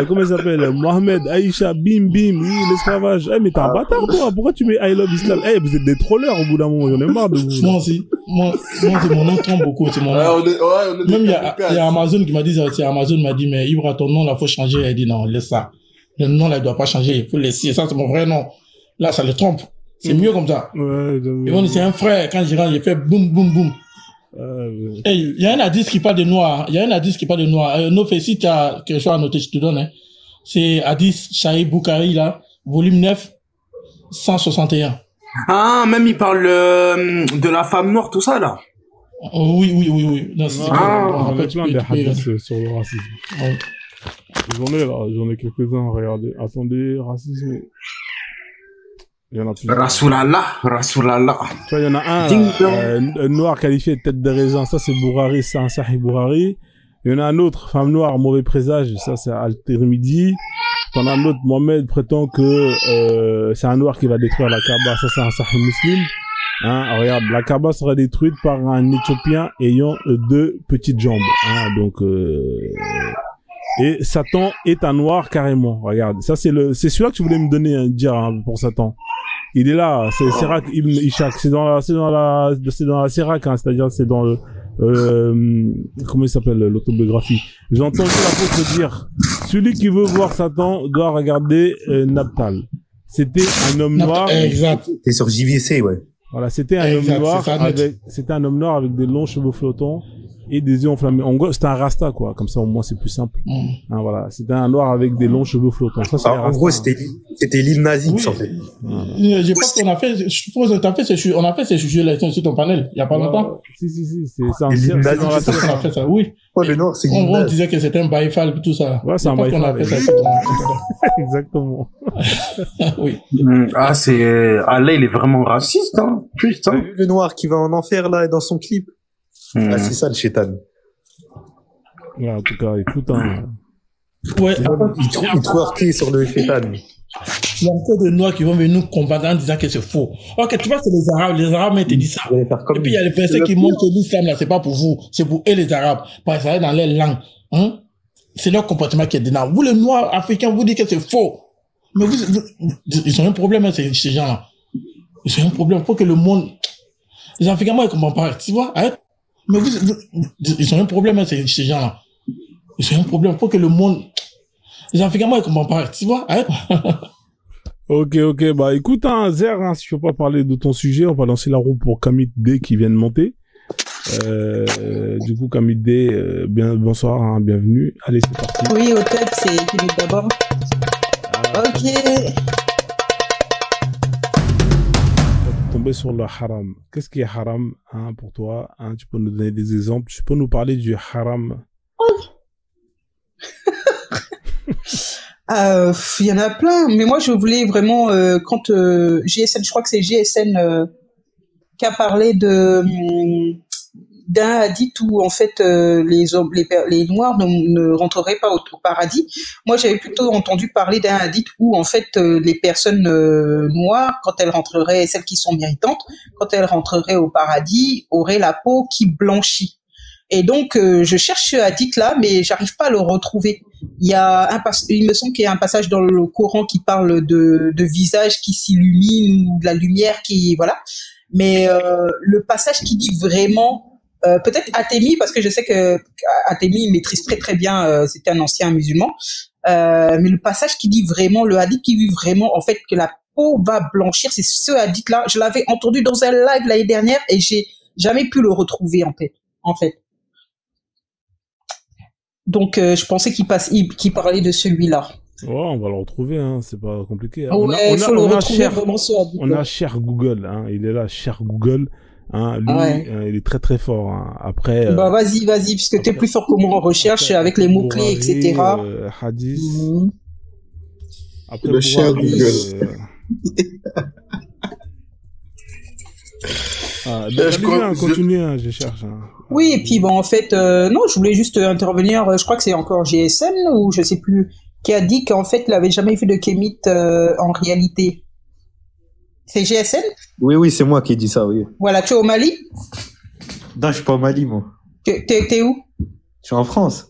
comment il s'appelle? Mohamed, Aïcha, bim, oui, l'esclavage. Mais t'es un bâtard, toi. Pourquoi tu mets I love Islam? Vous êtes des trollers au bout d'un moment. J'en ai marre de vous. Moi aussi. Moi, c'est mon nom trompe beaucoup. C'est mon nom. Même il y a Amazon qui m'a dit, Amazon m'a dit, mais Ibra, ton nom, là, faut changer. Elle dit non, laisse ça. Le nom là, il doit pas changer, il faut le laisser. Ça, c'est mon vrai nom. Là, ça le trompe. C'est mieux comme ça. Ouais, et on dit, c'est un frère. Quand je rentre, il fait boum, boum, boum. Et il y a un hadith qui parle de noir. Nofé, si tu as quelque chose à noter, je te donne, hein. C'est hadith Sahih Bukhari, là, volume 9, 161. Ah, même il parle de la femme noire, tout ça, là. Oui. Non, on a plein de hadiths sur le racisme. Ouais. J'en ai quelques-uns, regardez. Attendez, racisme. Il y en a plus. Rasulallah. Tu vois, il y en a un noir qualifié de tête de raisin. Ça, c'est Bourari, c'est un Sahih Bourari. Il y en a un autre, femme noire, mauvais présage. Ça, c'est Al-Tirmidhi. T'en as un autre, Mohamed prétend que c'est un noir qui va détruire la Kaaba. Ça, c'est un Sahih Muslim. Hein, regarde, la Kaaba sera détruite par un Éthiopien ayant 2 petites jambes. Hein, donc... Et Satan est un noir carrément. Regarde, ça c'est celui-là que tu voulais me donner à dire hein, pour Satan. Il est là, c'est Sirach Ibn Ishaq. C'est dans la Sirach, hein, c'est-à-dire c'est dans le comment il s'appelle l'autobiographie. J'entends l'apôtre dire celui qui veut voir Satan doit regarder Naptal. C'était un homme noir. Exact. T'es sur JVC, ouais. Voilà, c'était un homme noir avec des longs cheveux flottants et des yeux enflammés. En gros, c'était un rasta, quoi. Comme ça, au moins, c'est plus simple. Hein, voilà. C'était un noir avec des longs cheveux flottants. Ça, en gros, c'était l'île nazie, en fait. Je pense qu'on a fait, on a fait ces sujets-là sur ton panel, il y a pas longtemps. Si. C'est l'île nazie, on a fait ça, oui. Ouais, mais non, c'est l'île nazie. On disait que c'était un baïfal, tout ça. Ouais, c'est un baïfal. On a fait ça. Exactement. Oui. Ah, là, il est vraiment raciste, hein. Putain. Le noir qui va en enfer, là, dans son clip. Ah, c'est ça le chétan. Ouais, en tout cas, écoute, hein. Ouais. Il twerké sur le chétan. Il y a encore des noirs qui vont venir nous combattre en disant que c'est faux. Ok, tu vois, c'est les Arabes même te disent ça. Et puis il y a les versets qui montrent que l'islam là, c'est pas pour vous, c'est pour eux les Arabes. Parce que ça est dans leur langue. Hein? C'est leur comportement qui est dedans. Vous les noirs africains, vous dites que c'est faux. Mais ils ont un problème, hein, ces gens-là. Ils ont un problème. Faut que le monde, les Africains, moi, ils comprennent pas. Tu vois, hein? Mais ils ont un problème, hein, ces gens-là. Ils ont un problème. Faut que le monde, les Africains, moi, ils comprennent pas. Tu vois, hein? Ok. Bah, écoute, hein, Zer, hein, si tu veux pas parler de ton sujet, on va lancer la roue pour Kamit D qui vient de monter. Du coup, Kamit D, bonsoir, hein, bienvenue. Allez, c'est parti. Oui, au top, c'est Kamit d'abord. Ok. Tomber sur le haram. Qu'est-ce qui est haram, hein, pour toi, hein? Tu peux nous donner des exemples. Tu peux nous parler du haram. Il y en a plein, mais moi je voulais vraiment quand GSN, je crois que c'est GSN qui a parlé d'un hadith où en fait les noirs ne rentreraient pas au paradis. Moi j'avais plutôt entendu parler d'un hadith où en fait les personnes noires, quand elles rentreraient, celles qui sont méritantes, quand elles rentreraient au paradis, auraient la peau qui blanchit. Et donc je cherche ce hadith là, mais j'arrive pas à le retrouver. il me semble qu'il y a un passage dans le Coran qui parle de visage qui s'illumine ou de la lumière qui, voilà. Mais le passage qui dit vraiment, peut-être Athémi, parce que je sais que Athémi maîtrise très très bien, c'était un ancien musulman, mais le passage qui dit vraiment, le hadith qui dit vraiment, en fait, que la peau va blanchir, c'est ce hadith-là. Je l'avais entendu dans un live l'année dernière et j'ai jamais pu le retrouver en fait. Donc je pensais qu'il parlait de celui-là. Ouais, on va le retrouver, hein, c'est pas compliqué. Hein. Ouais, il faut le retrouver vraiment ce hadith. On a cher Google, hein, il est là, cher Google. Hein, lui, il est très très fort. Hein. Après. Bah vas-y, puisque t'es plus fort que moi en recherche avec les mots clés, etc. Hadith. Après le cher Google. Continue, je cherche. Hein. Oui, et puis bon, en fait, non, je voulais juste intervenir. Je crois que c'est encore GSM ou je sais plus qui a dit qu'en fait, il avait jamais vu de kémite en réalité. C'est GSM? Oui, c'est moi qui ai dit ça, oui. Voilà, tu es au Mali? Non, je suis pas au Mali, moi. T'es où? Je suis en France.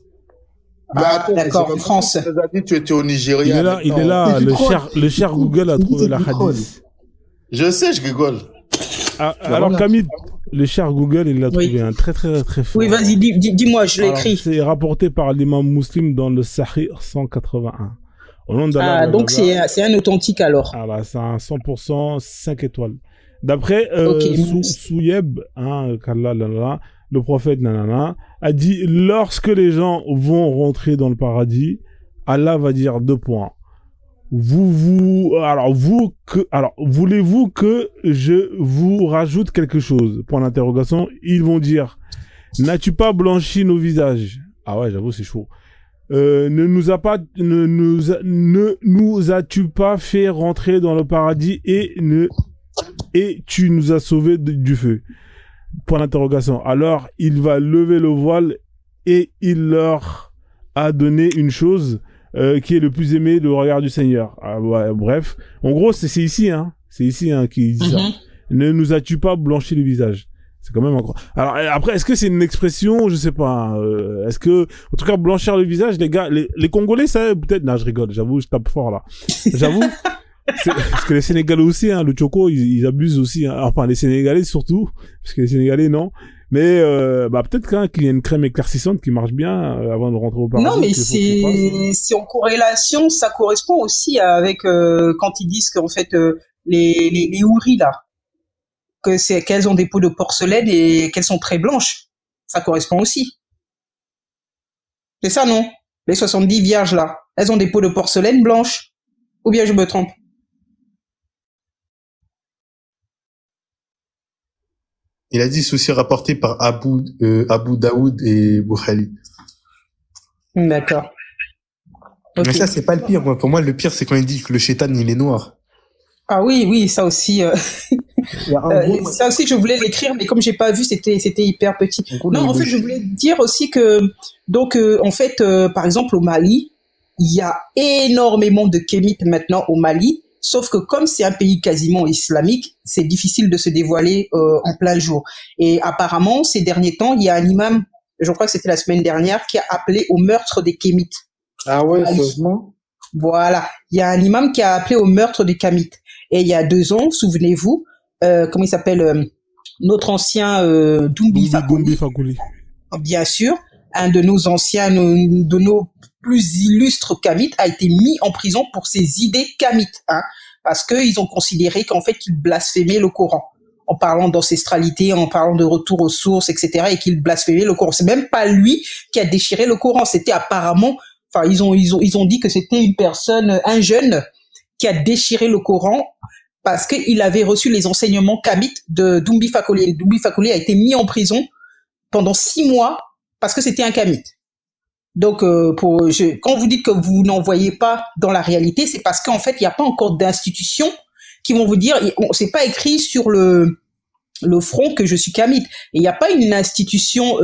D'accord, en France. Tu étais au Nigeria. Il est là, le cher Google a trouvé la hadith. Je sais, je rigole. Alors Camille, le cher Google, il l'a trouvé un très très très fort. Oui, vas-y, dis-moi, je l'ai écrit. C'est rapporté par l'imam Muslim dans le Sahih 181. Au nom d'Allah, donc c'est un authentique alors. Alors c'est un 100% 5 étoiles. D'après Souyeb, hein, le prophète a dit, lorsque les gens vont rentrer dans le paradis, Allah va dire 2 points. Voulez-vous que je vous rajoute quelque chose? Point d'interrogation. Ils vont dire, n'as-tu pas blanchi nos visages? Ah ouais, j'avoue, c'est chaud. Ne nous as-tu pas fait rentrer dans le paradis et tu nous as sauvés du feu? Point d'interrogation. Alors, il va lever le voile et il leur a donné une chose qui est le plus aimé, le regard du Seigneur. Bref, en gros, c'est ici, hein. C'est ici, hein, qui dit ça. Ne nous as-tu pas blanchi le visage? C'est quand même encore. Alors après, est-ce que c'est une expression? Je sais pas. Est-ce que, en tout cas, blanchir le visage, les gars, les Congolais, ça peut-être. Non, je rigole. J'avoue, je tape fort là. J'avoue. Parce que les Sénégalais aussi, hein, le choco, ils abusent aussi. Hein. Enfin, les Sénégalais surtout, parce que les Sénégalais non. Mais peut-être qu'il y a une crème éclaircissante qui marche bien avant de rentrer au paradis. Non, mais c'est en corrélation, ça correspond aussi avec quand ils disent qu'en fait les houris là, qu'elles ont des peaux de porcelaine et qu'elles sont très blanches. Ça correspond aussi. C'est ça, non? Les 70 vierges là, elles ont des peaux de porcelaine blanches. Ou bien je me trompe? Il a dit souci rapporté par Abu Daoud et Boukhari. D'accord. Okay. Mais ça, c'est pas le pire. Pour moi, le pire, c'est quand il dit que le shaitan, il est noir. Ah oui, ça aussi. Ça aussi, je voulais l'écrire, mais comme j'ai pas vu, c'était hyper petit. Non, en fait, je voulais dire aussi que, donc, en fait, par exemple, au Mali, il y a énormément de kémites maintenant au Mali. Sauf que comme c'est un pays quasiment islamique, c'est difficile de se dévoiler en plein jour. Et apparemment, ces derniers temps, il y a un imam, je crois que c'était la semaine dernière, qui a appelé au meurtre des kémites. Ah ouais, sérieusement? Voilà. Il y a un imam qui a appelé au meurtre des kémites. Et il y a 2 ans, souvenez-vous, comment il s'appelle, notre ancien Doumbi Fakouli. Bien sûr, un de nos anciens, de nos plus illustre kamite a été mis en prison pour ses idées kamites, hein, parce qu'ils ont considéré qu'en fait il blasphémait le Coran en parlant d'ancestralité, en parlant de retour aux sources, etc., et qu'il blasphémait le Coran. C'est même pas lui qui a déchiré le Coran, c'était apparemment, enfin ils ont dit que c'était une personne, un jeune qui a déchiré le Coran parce qu'il avait reçu les enseignements kamites de Doumbi Fakouli. Doumbi Fakouli a été mis en prison pendant 6 mois parce que c'était un kamite. Donc, quand vous dites que vous n'en voyez pas dans la réalité, c'est parce qu'en fait, il n'y a pas encore d'institutions qui vont vous dire, c'est pas écrit sur le front que je suis kamite. Et il n'y a pas une institution,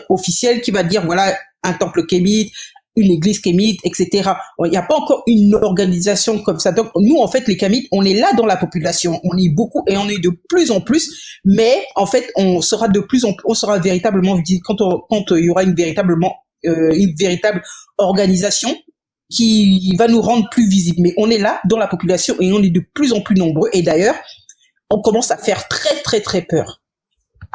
officielle qui va dire, voilà, un temple kémite, une église kémite, etc. Il n'y a pas encore une organisation comme ça. Donc, nous, en fait, les kamites, on est là dans la population. On est beaucoup et on est de plus en plus. Mais, en fait, on sera véritablement, quand il y aura une véritable organisation qui va nous rendre plus visibles. Mais on est là dans la population et on est de plus en plus nombreux. Et d'ailleurs, on commence à faire très, très, très peur.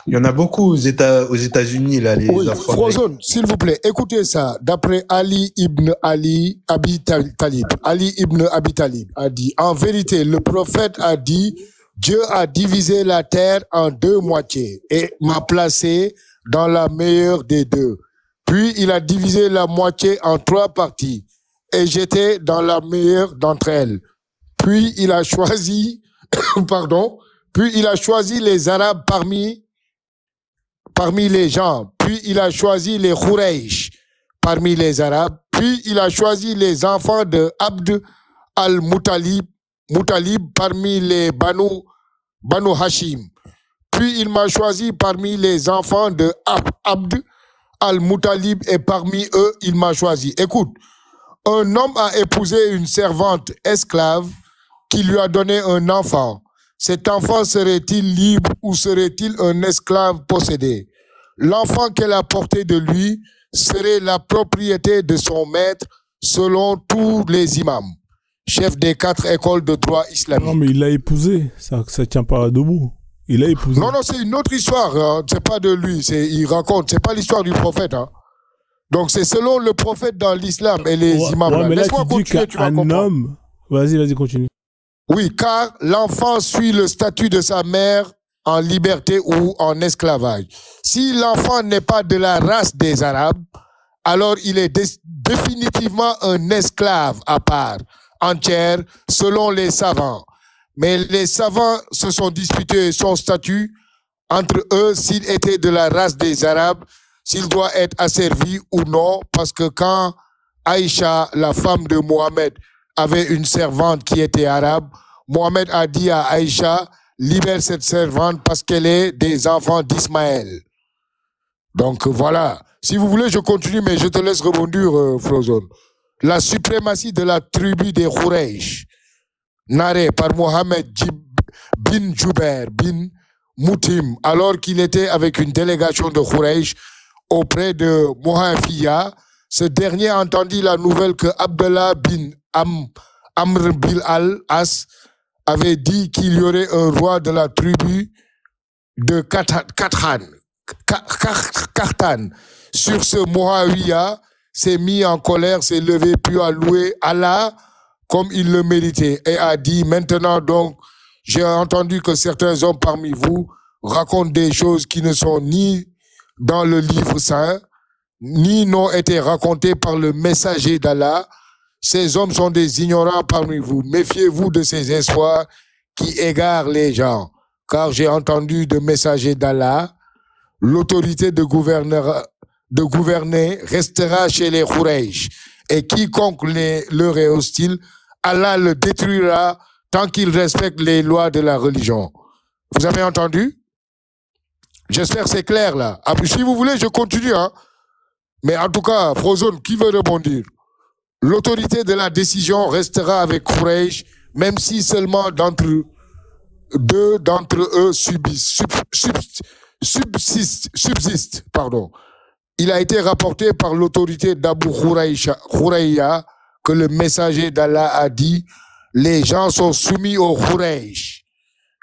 Il y en a beaucoup aux États-Unis, là, les Oui, Afro-Américains. Frozone, s'il vous plaît, écoutez ça. D'après Ali ibn Ali Abi Talib, Ali ibn Abi Talib a dit, en vérité, le prophète a dit, Dieu a divisé la terre en deux moitiés et m'a placé dans la meilleure des deux. Puis il a divisé la moitié en trois parties et j'étais dans la meilleure d'entre elles. Puis il a choisi, puis il a choisi les Arabes parmi les gens, puis il a choisi les Khoureish parmi les Arabes, puis il a choisi les enfants de Abd al-Muttalib parmi les Banu Hashim, puis il m'a choisi parmi les enfants de Abd al-Muttalib et parmi eux il m'a choisi. Écoute, un homme a épousé une servante esclave qui lui a donné un enfant. Cet enfant serait-il libre ou serait-il un esclave possédé? L'enfant qu'elle a porté de lui serait la propriété de son maître selon tous les imams, chefs des 4 écoles de droit islamique. Non, mais il l'a épousé. Ça tient pas debout. Il l'a épousé. Non, c'est une autre histoire. Hein. C'est pas de lui. Il raconte. C'est pas l'histoire du prophète. Hein. Donc, c'est selon le prophète dans l'islam et les imams. Ouais, mais là, Laisse-moi tu dis continuer, tu vas qu'un comprendre. homme... Vas-y, continue. Oui, car l'enfant suit le statut de sa mère en liberté ou en esclavage. Si l'enfant n'est pas de la race des Arabes, alors il est définitivement un esclave à part entière selon les savants. Mais les savants se sont disputés son statut entre eux s'il était de la race des Arabes, s'il doit être asservi ou non, parce que quand Aïcha, la femme de Mohamed, avait une servante qui était arabe, Mohamed a dit à Aïcha, libère cette servante parce qu'elle est des enfants d'Ismaël. Donc voilà. Si vous voulez, je continue, mais je te laisse rebondir, Frozone. La suprématie de la tribu des Khoureish, narrée par Mohamed bin Jubair bin Moutim, alors qu'il était avec une délégation de Khoureish auprès de Mohafiya, ce dernier entendit la nouvelle que Abdallah bin Amr bin al-As avait dit qu'il y aurait un roi de la tribu de Qartan. Sur ce, Moawiya s'est mis en colère, s'est levé, puis a loué Allah comme il le méritait et a dit, maintenant donc, j'ai entendu que certains hommes parmi vous racontent des choses qui ne sont ni dans le livre saint, ni n'ont été racontées par le messager d'Allah. Ces hommes sont des ignorants parmi vous. Méfiez-vous de ces espoirs qui égarent les gens. Car j'ai entendu de messager d'Allah, l'autorité de gouverner restera chez les Khoureish. Et quiconque leur est hostile, Allah le détruira tant qu'il respecte les lois de la religion. Vous avez entendu? J'espère que c'est clair là. Si vous voulez, je continue. Hein? Mais en tout cas, Frozone, qui veut rebondir? L'autorité de la décision restera avec Khoureish, même si seulement deux d'entre eux subsistent. Il a été rapporté par l'autorité d'Abu Khoureya que le messager d'Allah a dit « Les gens sont soumis aux Khoureish,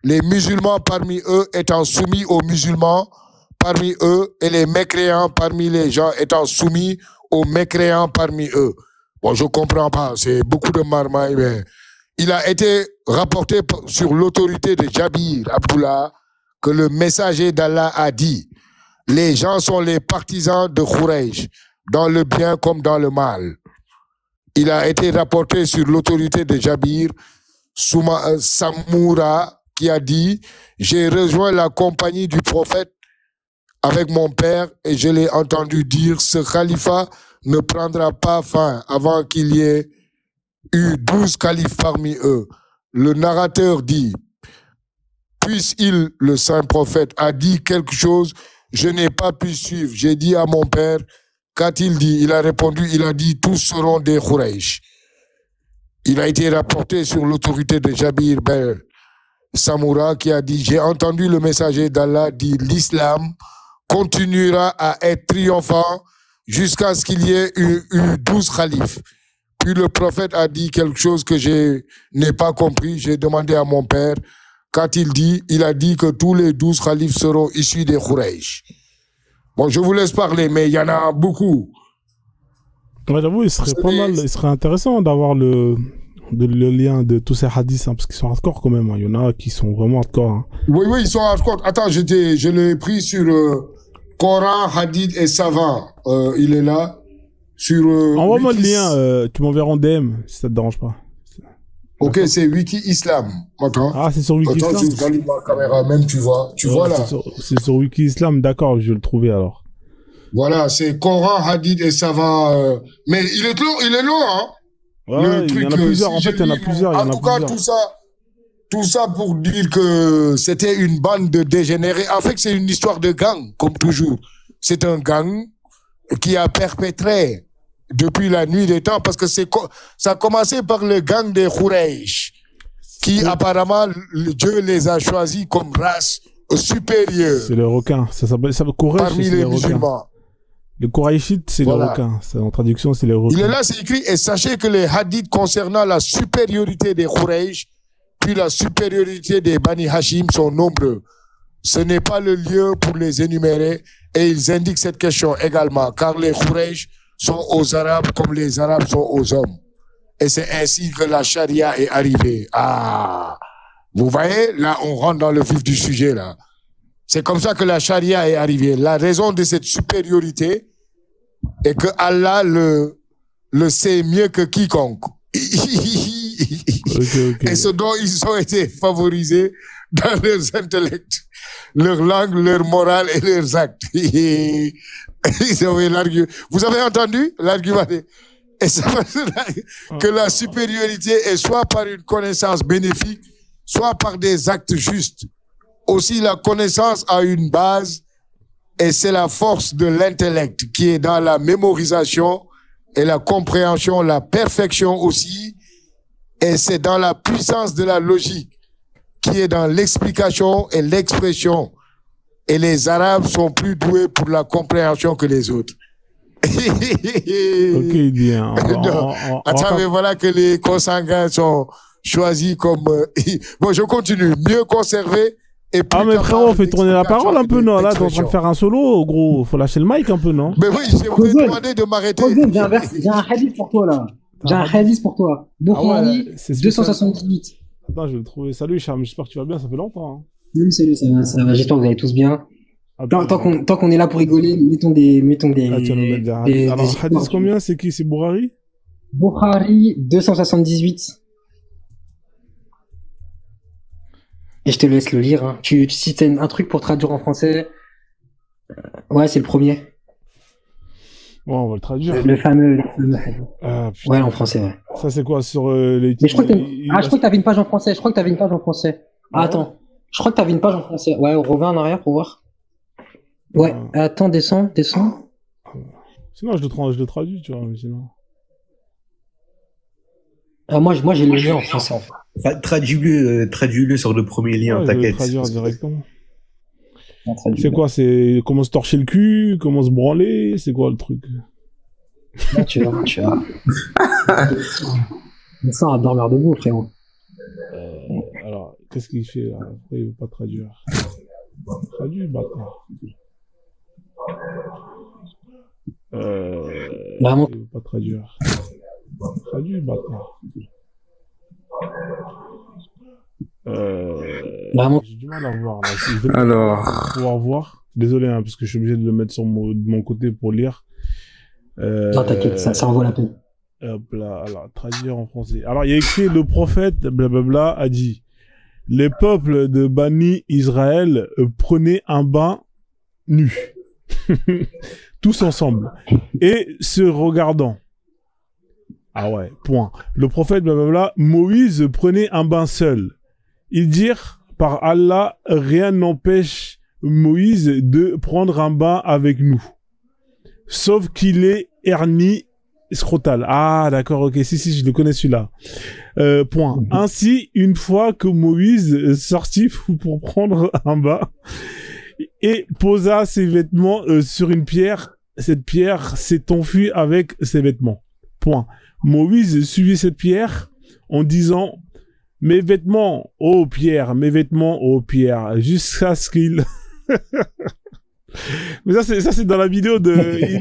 les musulmans parmi eux étant soumis aux musulmans parmi eux et les mécréants parmi les gens étant soumis aux mécréants parmi eux. » Bon, je comprends pas, c'est beaucoup de marmaille, mais il a été rapporté sur l'autorité de Jabir Abdullah que le messager d'Allah a dit « Les gens sont les partisans de Khoureish, dans le bien comme dans le mal. » Il a été rapporté sur l'autorité de Jabir Samoura qui a dit « J'ai rejoint la compagnie du prophète avec mon père et je l'ai entendu dire « Ce califat ne prendra pas fin avant qu'il y ait eu 12 califes parmi eux. » Le narrateur dit « Puisse-il, le saint prophète, a dit quelque chose, je n'ai pas pu suivre. J'ai dit à mon père, qu'a-t-il dit? Il a répondu, il a dit, tous seront des Khoureish. » Il a été rapporté sur l'autorité de Jabir Ben Samoura qui a dit, j'ai entendu le messager d'Allah dire, l'islam continuera à être triomphant jusqu'à ce qu'il y ait eu 12 khalifes. Puis le prophète a dit quelque chose que je n'ai pas compris. J'ai demandé à mon père. Quand il a dit que tous les 12 khalifes seront issus des Quraysh. Bon, je vous laisse parler, mais il y en a beaucoup. Ouais, j'avoue, il serait pas mal, il serait intéressant d'avoir le lien de tous ces hadiths, hein, parce qu'ils sont hardcore quand même, hein. Il y en a qui sont vraiment hardcore, hein. Oui, ils sont hardcore. Attends, je l'ai pris sur Coran, Hadith et Savant. Il est là. Sur. Envoie-moi le lien, tu m'enverras en DM, si ça te dérange pas. Ok, c'est Wiki Islam. Attends. Ah, c'est sur Wiki Islam. Attends, j'allume ma caméra même, tu vois. Tu vois là. C'est sur Wiki Islam, d'accord, je vais le trouver alors. Voilà, c'est Coran, Hadith et Savant. Mais il est long, hein. Ouais, il y en a plusieurs. En fait, il y en a plusieurs. En tout cas, tout ça pour dire que c'était une bande de dégénérés. En fait, c'est une histoire de gang, comme toujours. C'est un gang qui a perpétré depuis la nuit des temps, parce que ça a commencé par le gang des Quraysh, qui apparemment, Dieu les a choisis comme race supérieure. C'est les requins. Ça s'appelle Quraysh. Parmi les musulmans. Le Qurayshites, c'est les requins. En traduction, c'est les requins. Il est là, c'est écrit, et sachez que les hadiths concernant la supériorité des Quraysh, puis la supériorité des Bani Hashim sont nombreux. Ce n'est pas le lieu pour les énumérer, et ils indiquent cette question également, car les Quraysh sont aux Arabes comme les Arabes sont aux hommes. Et c'est ainsi que la charia est arrivée. Ah, vous voyez, là, on rentre dans le vif du sujet, là. C'est comme ça que la charia est arrivée. La raison de cette supériorité est que Allah le sait mieux que quiconque. Okay. Et ce dont ils ont été favorisés dans leurs intellects, leur langue, leur morale et leurs actes. Vous avez entendu l'argument? Et ça veut dire que la supériorité est soit par une connaissance bénéfique, soit par des actes justes. Aussi, la connaissance a une base, et c'est la force de l'intellect qui est dans la mémorisation et la compréhension, la perfection aussi, et c'est dans la puissance de la logique qui est dans l'explication et l'expression. Et les Arabes sont plus doués pour la compréhension que les autres. Ok, bien. Attends, mais voilà que les consanguins sont choisis comme... Bon, je continue. Mieux conserver et plus... Ah, mais frérot, fais tourner la parole un peu, non? Là, t'es en train de faire un solo, gros. Faut lâcher le mic un peu, non? Mais oui, j'aimerais demander de m'arrêter. J'ai un hadith pour toi, là. J'ai un hadith pour toi. Bukhari, 278. Attends, je vais le trouver. Salut, Cham, j'espère que tu vas bien, ça fait longtemps. Hein. Salut, ça va. J'espère que vous allez tous bien. Tant qu'on est là pour rigoler, mettons des. Ah, tu vas nous mettre des alors, hadith combien? C'est qui? C'est Bukhari? Bukhari, 278. Et je te laisse le lire. Hein. Si t'as un truc pour traduire en français. Ouais, c'est le premier. Ouais, on va le traduire. Le fameux. Ouais, en français, ouais. Ça, c'est quoi sur les... Mais je crois que t'avais une page en français. Ah, attends. Je crois que t'avais une page en français. Ouais, on revient en arrière pour voir. Ouais, attends, descends. Sinon, je le traduis, tu vois, mais sinon... Ah, moi j'ai le lien en français, en fait. Traduis-le sur le premier lien, ouais, t'inquiète. Je vais traduire directement. C'est quoi? C'est comment se torcher le cul? Comment se branler? C'est quoi le truc? Là, tu vois. Ça à dormir debout, frérot. Alors, qu'est-ce qu'il fait là? Pourquoi il veut pas traduire? Traduis, bâtard. Vraiment. Il veut pas traduire. Traduis, bâtard. J'ai du mal à voir là. Si alors, pouvoir voir. Désolé, hein, parce que je suis obligé de le mettre de mon côté pour lire. Non, t'inquiète, ça en vaut la peine. Hop là, alors, traduire en français. Alors, il y a écrit, le prophète, blablabla, a dit, les peuples de Bani Israël prenaient un bain nu. Tous ensemble. Et se regardant. Ah ouais, point. Le prophète, blablabla, Moïse prenait un bain seul. Ils dirent, par Allah, rien n'empêche Moïse de prendre un bain avec nous. Sauf qu'il est hernie scrotale. Ah, d'accord, ok, si, je le connais celui-là. Point. Ainsi, une fois que Moïse sortit pour prendre un bain et posa ses vêtements sur une pierre cette pierre s'est enfuie avec ses vêtements. Point. Moïse suivit cette pierre en disant mes vêtements, ô pierre, mes vêtements, ô pierre, jusqu'à ce qu'il... Mais ça c'est dans la vidéo de...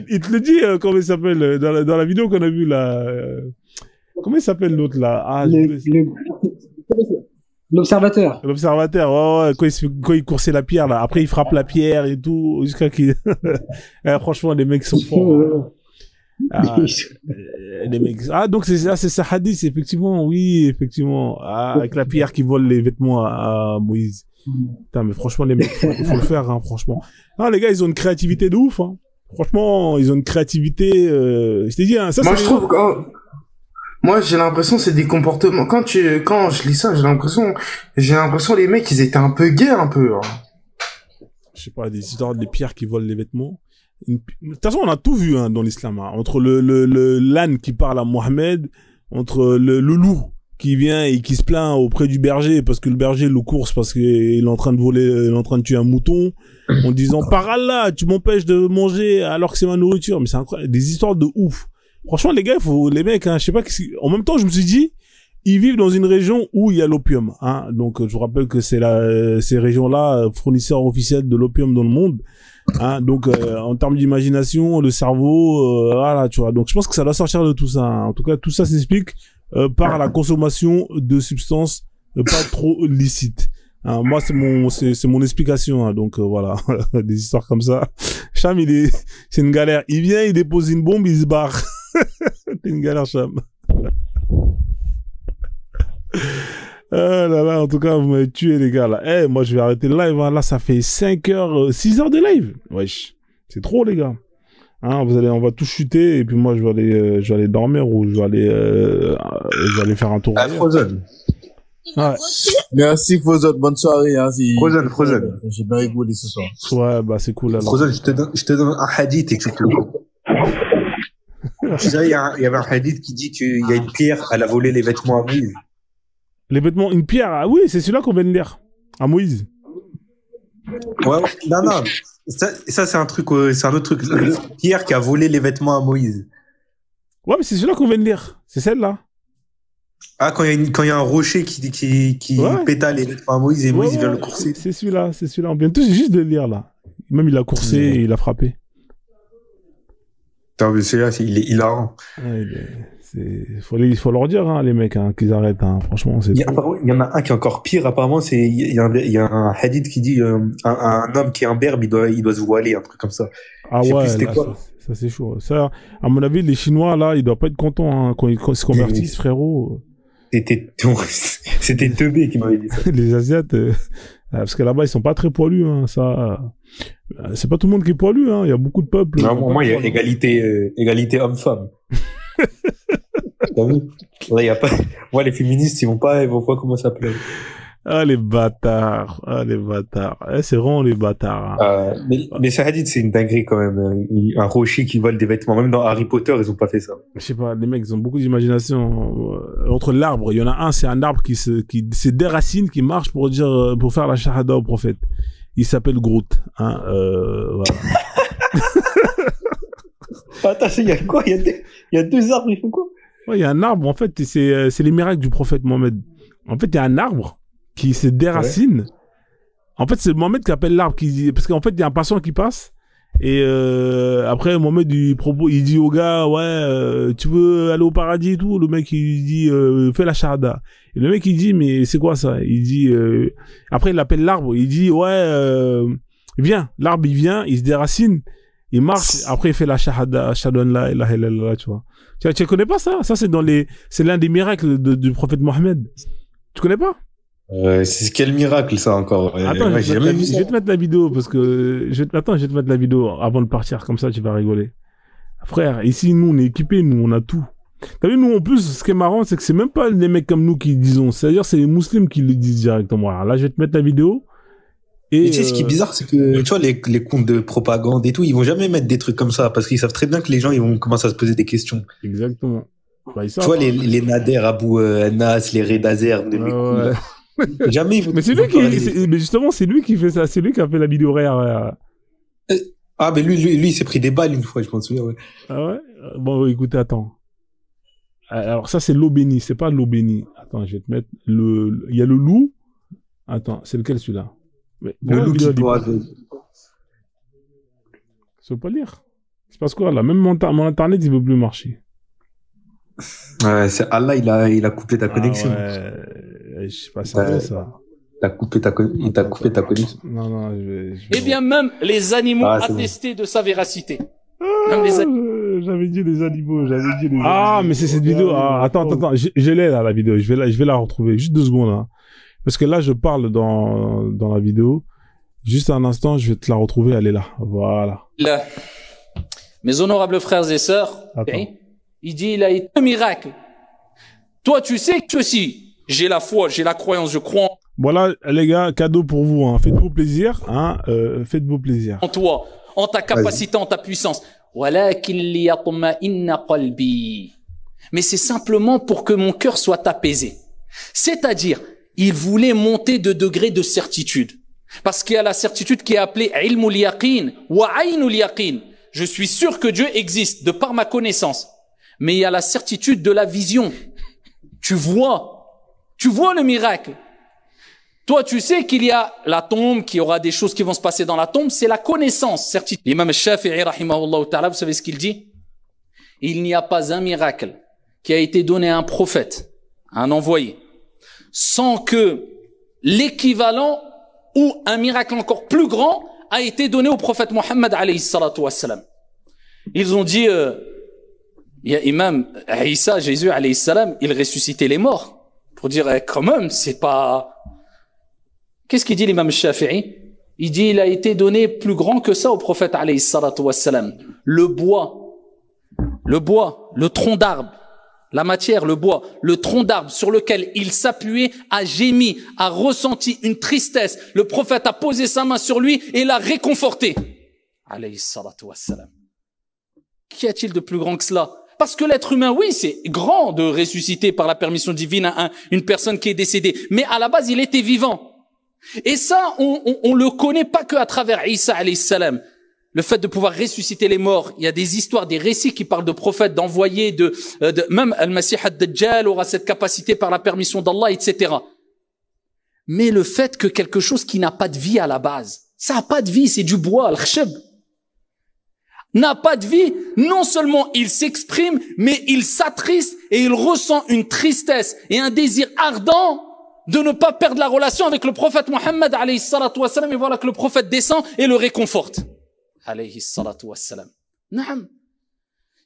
il te le dit, comment il s'appelle, dans la vidéo qu'on a vue là... Comment il s'appelle l'autre là? L'observateur. L'observateur, ouais, quand il coursait la pierre là, après il frappe la pierre et tout, jusqu'à qu'il... Franchement, les mecs sont forts. Les mecs... donc c'est ça hadith, effectivement, oui, effectivement, avec la pierre qui vole les vêtements à Moïse. Putain, mais franchement, les mecs, il faut le faire, hein, franchement. Non, les gars, ils ont une créativité de ouf, hein. Franchement, ils ont une créativité, je t'ai dit, hein, ça, moi, je trouve que, moi, j'ai l'impression, c'est des comportements, quand je lis ça, j'ai l'impression, les mecs, ils étaient un peu gays, un peu, hein. Je sais pas, des histoires des pierres qui volent les vêtements. De toute façon, on a tout vu, hein, dans l'islam, hein. Entre l'âne qui parle à Mohamed, entre le loup qui vient et qui se plaint auprès du berger parce que le berger le course parce qu'il est en train de voler, il est en train de tuer un mouton, en disant par Allah, tu m'empêches de manger alors que c'est ma nourriture. Mais c'est incroyable, des histoires de ouf. Franchement, les gars, les mecs, hein, je sais pas en même temps, je me suis dit, ils vivent dans une région où il y a l'opium, hein. Donc, je vous rappelle que c'est ces régions-là, fournisseurs officiels de l'opium dans le monde. Hein, donc en termes d'imagination, le cerveau, voilà, tu vois. Donc je pense que ça doit sortir de tout ça, hein. En tout cas, tout ça s'explique par la consommation de substances pas trop licites. Hein, moi, c'est mon explication. Hein, donc voilà, des histoires comme ça. Cham, c'est une galère. Il vient, il dépose une bombe, il se barre. C'est une galère, Cham. Ah là là, en tout cas, vous m'avez tué, les gars, là. Moi, je vais arrêter le live, hein. Là, ça fait 6 heures de live. Wesh. C'est trop, les gars. Hein, on va tout chuter, et puis moi, je vais aller dormir, ou je vais aller faire un tour. Frozen. Ouais. Merci, Frozen. Bonne soirée, hein. Frozen. J'ai bien rigolé ce soir. Ouais, bah, c'est cool, alors. Frozen, je te donne un hadith et tu te le Tu sais, il y avait un hadith qui dit qu'il y a une pierre, elle a volé les vêtements à Moïse. Les vêtements, une pierre, ah oui, c'est celui-là qu'on vient de lire. À Moïse. Ouais, non. Ça c'est un truc, c'est un autre truc. Pierre qui a volé les vêtements à Moïse. Ouais, mais c'est celui-là qu'on vient de lire. C'est celle-là. Ah, quand il y a un rocher qui pétale les vêtements à Moïse et Moïse il vient le courser. C'est celui-là. On vient tous juste de le lire, là. Même il a coursé et il a frappé. Putain, mais celui-là, il est hilarant. Ouais, il faut leur dire, hein, les mecs, hein, qu'ils arrêtent, hein. Franchement, c'est... Il y en a un qui est encore pire, apparemment, il y a un hadith qui dit, un homme qui est un berbe, il doit se voiler, un truc comme ça. Ah ouais, là, ça c'est chaud. Ça, à mon avis, les Chinois, là, ils doivent pas être contents, hein, quand ils se convertissent, frérot. C'était teubé qui m'avait dit ça. Les Asiates, parce que là-bas, ils sont pas très poilus, hein, ça... C'est pas tout le monde qui est poilu, hein. Il y a beaucoup de peuples. Non, moi, il y a égalité homme-femme. T'as vu? Là, y a pas... Moi, les féministes, ils vont pas comment ça s'appelle. Ah, les bâtards. C'est vraiment les bâtards. Hein. Mais ça hadith, c'est une dinguerie quand même. Un rocher qui vole des vêtements. Même dans Harry Potter, ils ont pas fait ça. Je sais pas, les mecs, ils ont beaucoup d'imagination. Entre l'arbre, il y en a un, c'est un arbre qui c'est des racines qui marchent pour faire la shahada au prophète. Il s'appelle Groot. Hein, voilà. Attends, il y a quoi? Il y a 2 arbres, ils font quoi? Ouais, il y a un arbre, en fait, c'est les miracles du prophète Mohammed. En fait, il y a un arbre qui se déracine. Ouais. En fait, c'est Mohammed qui appelle l'arbre, parce qu'en fait, il y a un patient qui passe, et après, Mohammed, il dit au gars, ouais, tu veux aller au paradis et tout? Le mec, il dit, fais la shahada. Et le mec, il dit, mais c'est quoi ça? Il dit, après, il appelle l'arbre, il dit, ouais, viens. L'arbre, il vient, il se déracine, il marche, après, il fait la shahada, ashhadu an la ilaha illallah, tu vois. Tu connais pas ça? Ça, c'est l'un des miracles du prophète Mohammed. Tu connais pas? C'est quel miracle, ça, encore? Attends, je vais te mettre la vidéo, parce que, je vais te mettre la vidéo avant de partir, comme ça, tu vas rigoler. Frère, ici, nous, on est équipés, nous, on a tout. T'as vu, nous, en plus, ce qui est marrant, c'est que c'est même pas les mecs comme nous qui disons. C'est-à-dire, c'est les musulmans qui le disent directement. Alors là, je vais te mettre la vidéo. Et tu sais, ce qui est bizarre, c'est que, tu vois, les comptes de propagande et tout, ils vont jamais mettre des trucs comme ça, parce qu'ils savent très bien que les gens, ils vont commencer à se poser des questions. Exactement. Bah, tu vois, les Nader, Abou Nas, les Redazer, jamais. Mais c'est lui mais justement, c'est lui qui fait ça. C'est lui qui a fait la vidéo rare. Ah, mais lui, il s'est pris des balles une fois, je m'en souviens, ouais. Ah ouais? Bon, écoutez, attends. Alors, ça, c'est l'eau bénie. C'est pas l'eau bénie. Attends, je vais te mettre il y a le loup. Attends, c'est lequel celui-là? Le loup qui boit. Ça veut pas lire. C'est parce quoi, là? Même mon internet, il veut plus marcher. Ouais, c'est Allah, il a coupé ta connexion. Ouais. Je sais pas, c'est vrai, ça. Il t'a coupé ta connexion. Non, Eh bien, même les animaux attestaient de sa véracité. Même les J'avais dit les animaux, mais c'est cette vidéo. Ah, attends, je l'ai là, la vidéo. Je vais la retrouver. Juste 2 secondes, là. Parce que là, je parle dans la vidéo. Juste un instant, je vais te la retrouver, elle est là. Voilà. Là. Mes honorables frères et sœurs, il dit, il a été un miracle. Toi, tu sais que ceci, j'ai la foi, j'ai la croyance, je crois Voilà, les gars, cadeau pour vous, hein. Faites-vous plaisir, hein. Faites-vous plaisir. En toi, en ta capacité, en ta puissance. Mais c'est simplement pour que mon cœur soit apaisé. C'est-à-dire, il voulait monter de degré de certitude. Parce qu'il y a la certitude qui est appelée ilmul yaqin wa aynul yaqin. Je suis sûr que Dieu existe de par ma connaissance. Mais il y a la certitude de la vision. Tu vois le miracle. Toi, tu sais qu'il y a la tombe, qu'il y aura des choses qui vont se passer dans la tombe, c'est la connaissance, certitude. L'imam Shafi'i, rahimahullah ta'ala, vous savez ce qu'il dit? Il n'y a pas un miracle qui a été donné à un prophète, à un envoyé, sans que l'équivalent ou un miracle encore plus grand a été donné au prophète Mohammed alayhi salatu wassalam. Ils ont dit, il y a Imam Isa, Jésus alayhi salam, il ressuscitait les morts. Pour dire, quand même, c'est pas... Qu'est-ce qu'il dit l'imam Shafi'i? Il dit, il a été donné plus grand que ça au prophète alayhi salatu wassalam. Le bois, le tronc d'arbre, la matière, le bois, le tronc d'arbre sur lequel il s'appuyait a gémi, a ressenti une tristesse. Le prophète a posé sa main sur lui et l'a réconforté. Alayhi salatu wassalam. Qu'y a-t-il de plus grand que cela? Parce que l'être humain, oui, c'est grand de ressusciter par la permission divine une personne qui est décédée. Mais à la base, il était vivant. Et ça, on le connaît pas que à travers Isa alayhi salam. Le fait de pouvoir ressusciter les morts. Il y a des histoires, des récits qui parlent de prophètes, d'envoyés, même Al-Masih ad-Dajjal aura cette capacité par la permission d'Allah, etc. Mais le fait que quelque chose qui n'a pas de vie à la base, ça n'a pas de vie, c'est du bois, al-khshab, n'a pas de vie, non seulement il s'exprime, mais il s'attriste et il ressent une tristesse et un désir ardent de ne pas perdre la relation avec le prophète Mohammed alayhi salatu wassalam, et voilà que le prophète descend et le réconforte alayhi salatu wassalam. Naam.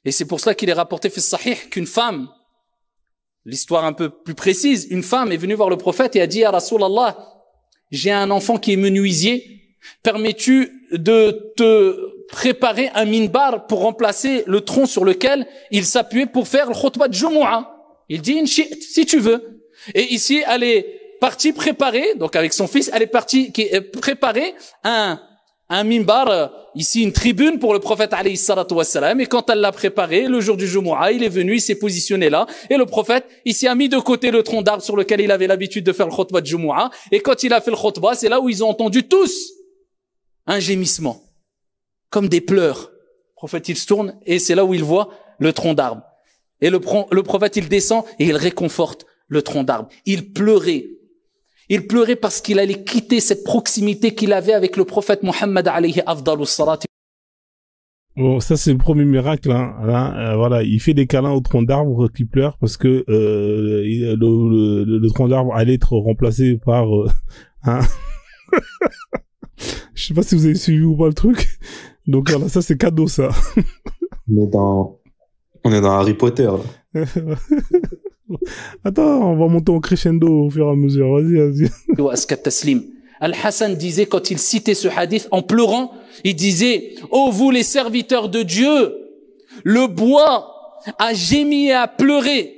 Et c'est pour cela qu'il est rapporté fi sahih qu'une femme, l'histoire un peu plus précise, une femme est venue voir le prophète et a dit à Rasulallah, j'ai un enfant qui est menuisier, permets-tu de te préparer un minbar pour remplacer le tronc sur lequel il s'appuyait pour faire le khutbah de Jumu'ah? Il dit, si tu veux. Et ici, elle est partie préparer, donc avec son fils, elle est partie préparer un minbar, ici une tribune pour le prophète alayhi salatu wassalam. Et quand elle l'a préparé, le jour du Jumu'ah, il est venu, il s'est positionné là. Et le prophète, ici a mis de côté le tronc d'arbre sur lequel il avait l'habitude de faire le khutbah de Jumu'ah. Et quand il a fait le khutbah, c'est là où ils ont entendu tous un gémissement, comme des pleurs. Le prophète, il se tourne et c'est là où il voit le tronc d'arbre. Et le prophète, il descend et il réconforte le tronc d'arbre. Il pleurait. Il pleurait parce qu'il allait quitter cette proximité qu'il avait avec le prophète Mohammed alayhi afdalus salati. Bon, ça c'est le premier miracle, hein. Voilà, il fait des câlins au tronc d'arbre qui pleure parce que le tronc d'arbre allait être remplacé par je sais pas si vous avez suivi ou pas le truc. Donc voilà, ça c'est cadeau, ça. On est dans Harry Potter, là. Attends, on va monter en crescendo au fur et à mesure. Vas-y. Al-Hassan disait, quand il citait ce hadith en pleurant, il disait, ô vous les serviteurs de Dieu, le bois a gémi et a pleuré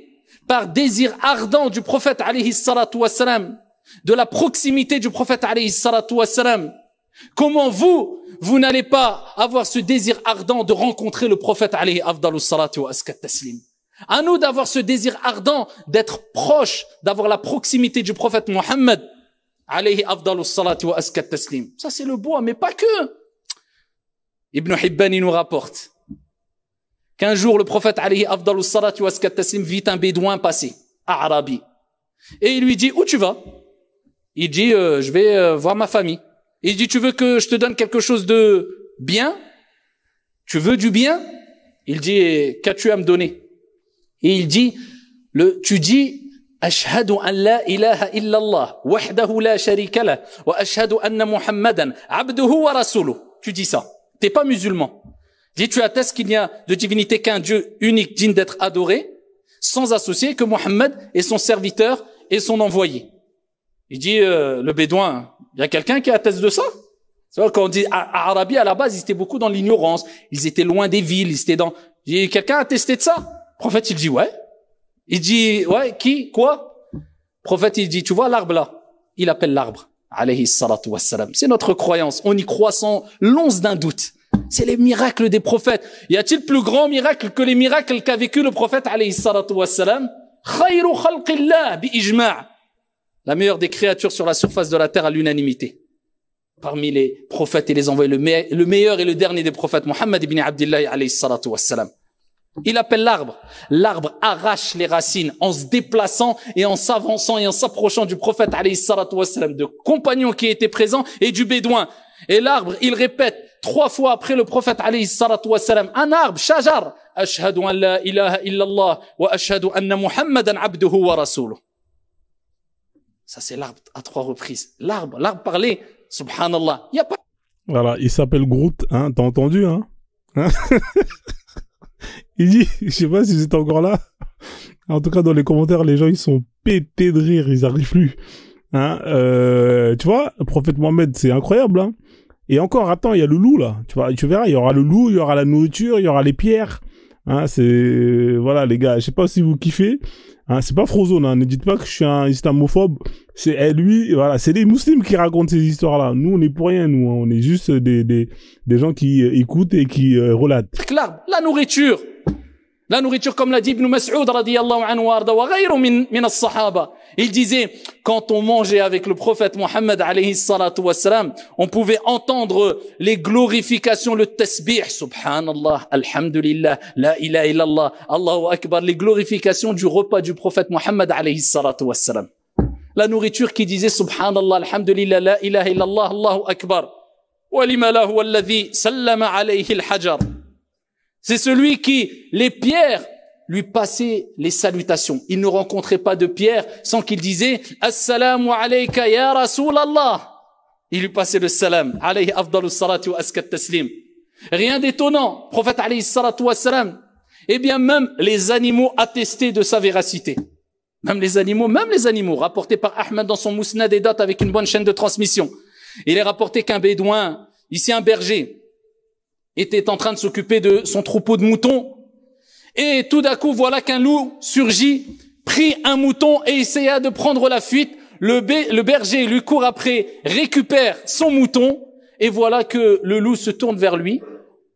par désir ardent du prophète alayhi salatu wassalam, de la proximité du prophète alayhi salatu wassalam. Comment vous n'allez pas avoir ce désir ardent de rencontrer le prophète alayhi afdalus salatu wa askat taslim? À nous d'avoir ce désir ardent d'être proche, d'avoir la proximité du prophète Mohammed alayhi afdalus salatu wa askat taslim. Ça c'est le bois, mais pas que. Ibn Hibban, il nous rapporte qu'un jour, le prophète, alayhi afdalus salatu wa taslim, vit un bédouin passer, à Arabi. Et il lui dit, où tu vas? Il dit, je vais voir ma famille. Il dit, tu veux que je te donne quelque chose de bien? Tu veux du bien? Il dit, qu'as-tu à me donner? Et il dit, tu dis, أشهد أن لا إله إلا الله وحده لا شريك له وأشهد أن محمدا عبده ورسوله. Tu dis ça. T'es pas musulman. Dis, tu attestes qu'il n'y a de divinité qu'un Dieu unique digne d'être adoré, sans associer, que Mohammed est son serviteur et son envoyé. Il dit, le bédouin, il y a quelqu'un qui atteste de ça? C'est vrai, quand on dit à Arabie, à la base, ils étaient beaucoup dans l'ignorance, ils étaient loin des villes, ils étaient dans... Il dit, quelqu'un a attesté de ça? Le prophète, il dit, ouais. Il dit, ouais, qui? Quoi? Le prophète, il dit, tu vois l'arbre là? Il appelle l'arbre. Alayhi salatu wassalam. C'est notre croyance. On y croit sans l'once d'un doute. C'est les miracles des prophètes. Y a-t-il plus grand miracle que les miracles qu'a vécu le prophète, alayhi salatu wassalam? Khayru khalqillah bi ijma'. La meilleure des créatures sur la surface de la terre à l'unanimité. Parmi les prophètes et les envoyés, le meilleur et le dernier des prophètes, Muhammad ibn Abdullah, alayhi salatu wassalam. Il appelle l'arbre. L'arbre arrache les racines en se déplaçant et en s'avançant et en s'approchant du prophète, alayhi salatu wassalam, de compagnons qui étaient présents et du bédouin. Et l'arbre, il répète 3 fois après le prophète, alayhi salatu wassalam, un arbre, shajar, ashhadu an la ilaha illallah wa ashhadu anna Muhammadan abduhu wa rasuluh. Ça, c'est l'arbre à 3 reprises. L'arbre parlait, subhanallah. Il y a pas... Voilà, il s'appelle Groot, hein, t'as entendu, hein? Il dit, je sais pas si vous êtes encore là. En tout cas, dans les commentaires, les gens, ils sont pétés de rire, ils arrivent plus. Hein, tu vois, le prophète Mohammed, c'est incroyable, hein. Et encore, attends, il y a le loup, là. Tu verras, il y aura le loup, il y aura la nourriture, il y aura les pierres. Hein, c'est, voilà, les gars, je sais pas si vous kiffez. Hein, c'est pas Frozone, hein. Ne dites pas que je suis un islamophobe. C'est lui, voilà, c'est les musulmans qui racontent ces histoires-là. Nous, on est pour rien, nous, hein. On est juste des gens qui écoutent et qui relatent. La nourriture. La nourriture, comme l'a dit Ibn Mas'ud, radiyallahu anhu wa arda, wa ghayru min as-sahaba. Il disait, quand on mangeait avec le prophète Mohammed, alayhi salatu wassalam, on pouvait entendre les glorifications, le tasbih, subhanallah, alhamdulillah, la ilaha illallah, Allahu akbar, les glorifications du repas du prophète Mohammed, alayhi salatu wassalam. La nourriture qui disait, subhanallah, alhamdulillah, la ilaha illallah, Allahu akbar, wa lima lahu alladhi sallama alayhi al-hajar. C'est celui qui, les pierres, lui passaient les salutations. Il ne rencontrait pas de pierre sans qu'il disait « Assalamu alayka ya Rasulallah ». Il lui passait le salam. Alayhi afdalu salatu wa askat taslim. Rien d'étonnant. Prophète alayhi salatu wa salam. Eh bien, même les animaux attestaient de sa véracité. Même les animaux, rapportés par Ahmed dans son Mousnad et Date avec une bonne chaîne de transmission. Il est rapporté qu'un bédouin, ici un berger, était en train de s'occuper de son troupeau de moutons. Et tout d'un coup, voilà qu'un loup surgit, prit un mouton et essaya de prendre la fuite. Le berger lui court après, récupère son mouton. Et voilà que le loup se tourne vers lui,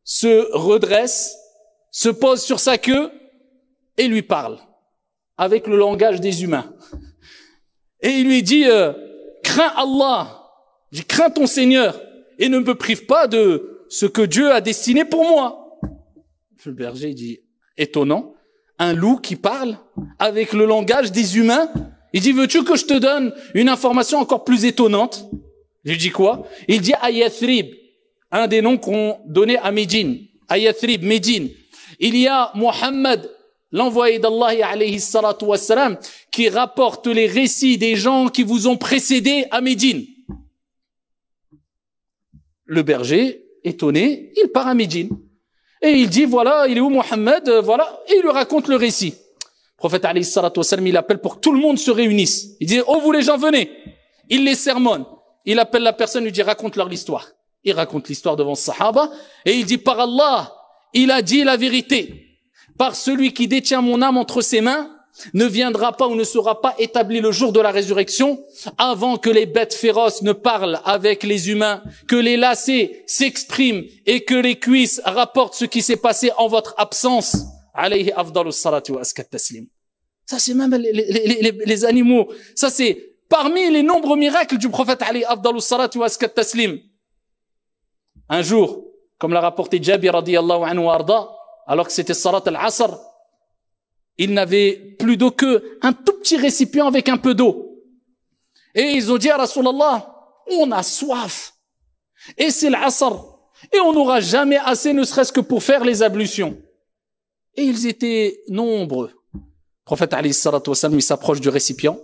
se redresse, se pose sur sa queue et lui parle. Avec le langage des humains. Et il lui dit, crains Allah, crains ton Seigneur et ne me prive pas de ce que Dieu a destiné pour moi. Le berger dit, étonnant, un loup qui parle avec le langage des humains. Il dit, veux-tu que je te donne une information encore plus étonnante? Je lui dis quoi? Il dit à Yathrib, un des noms qu'on donnait à Médine. À Yathrib, Médine. Il y a Mohammed, l'envoyé d'Allah alayhi salatu wassalam, qui rapporte les récits des gens qui vous ont précédés à Médine. Le berger, étonné, il part à Médine. Et il dit, voilà, il est où Mohammed, voilà, et il lui raconte le récit. Le prophète alayhi salatu wassalam, il appelle pour que tout le monde se réunisse. Il dit, oh vous les gens, venez. Il les sermonne. Il appelle la personne, lui dit, raconte leur l'histoire. Il raconte l'histoire devant Sahaba, et il dit, par Allah, il a dit la vérité. Par celui qui détient mon âme entre ses mains, ne viendra pas ou ne sera pas établi le jour de la résurrection avant que les bêtes féroces ne parlent avec les humains, que les lacets s'expriment et que les cuisses rapportent ce qui s'est passé en votre absence. Alayhi afdalu salatu wa askat taslim. Ça c'est même les animaux. Ça c'est parmi les nombreux miracles du prophète alayhi afdalu salatu wa askat taslim. Un jour, comme l'a rapporté Jabir radiyallahu anhu arda, alors que c'était Salat al-Asr, ils n'avaient plus d'eau qu'un tout petit récipient avec un peu d'eau. Et ils ont dit à Rasulallah, on a soif. Et c'est l'Asr. Et on n'aura jamais assez, ne serait-ce que pour faire les ablutions. Et ils étaient nombreux. Le prophète alayhi salatu wassalam, il s'approche du récipient.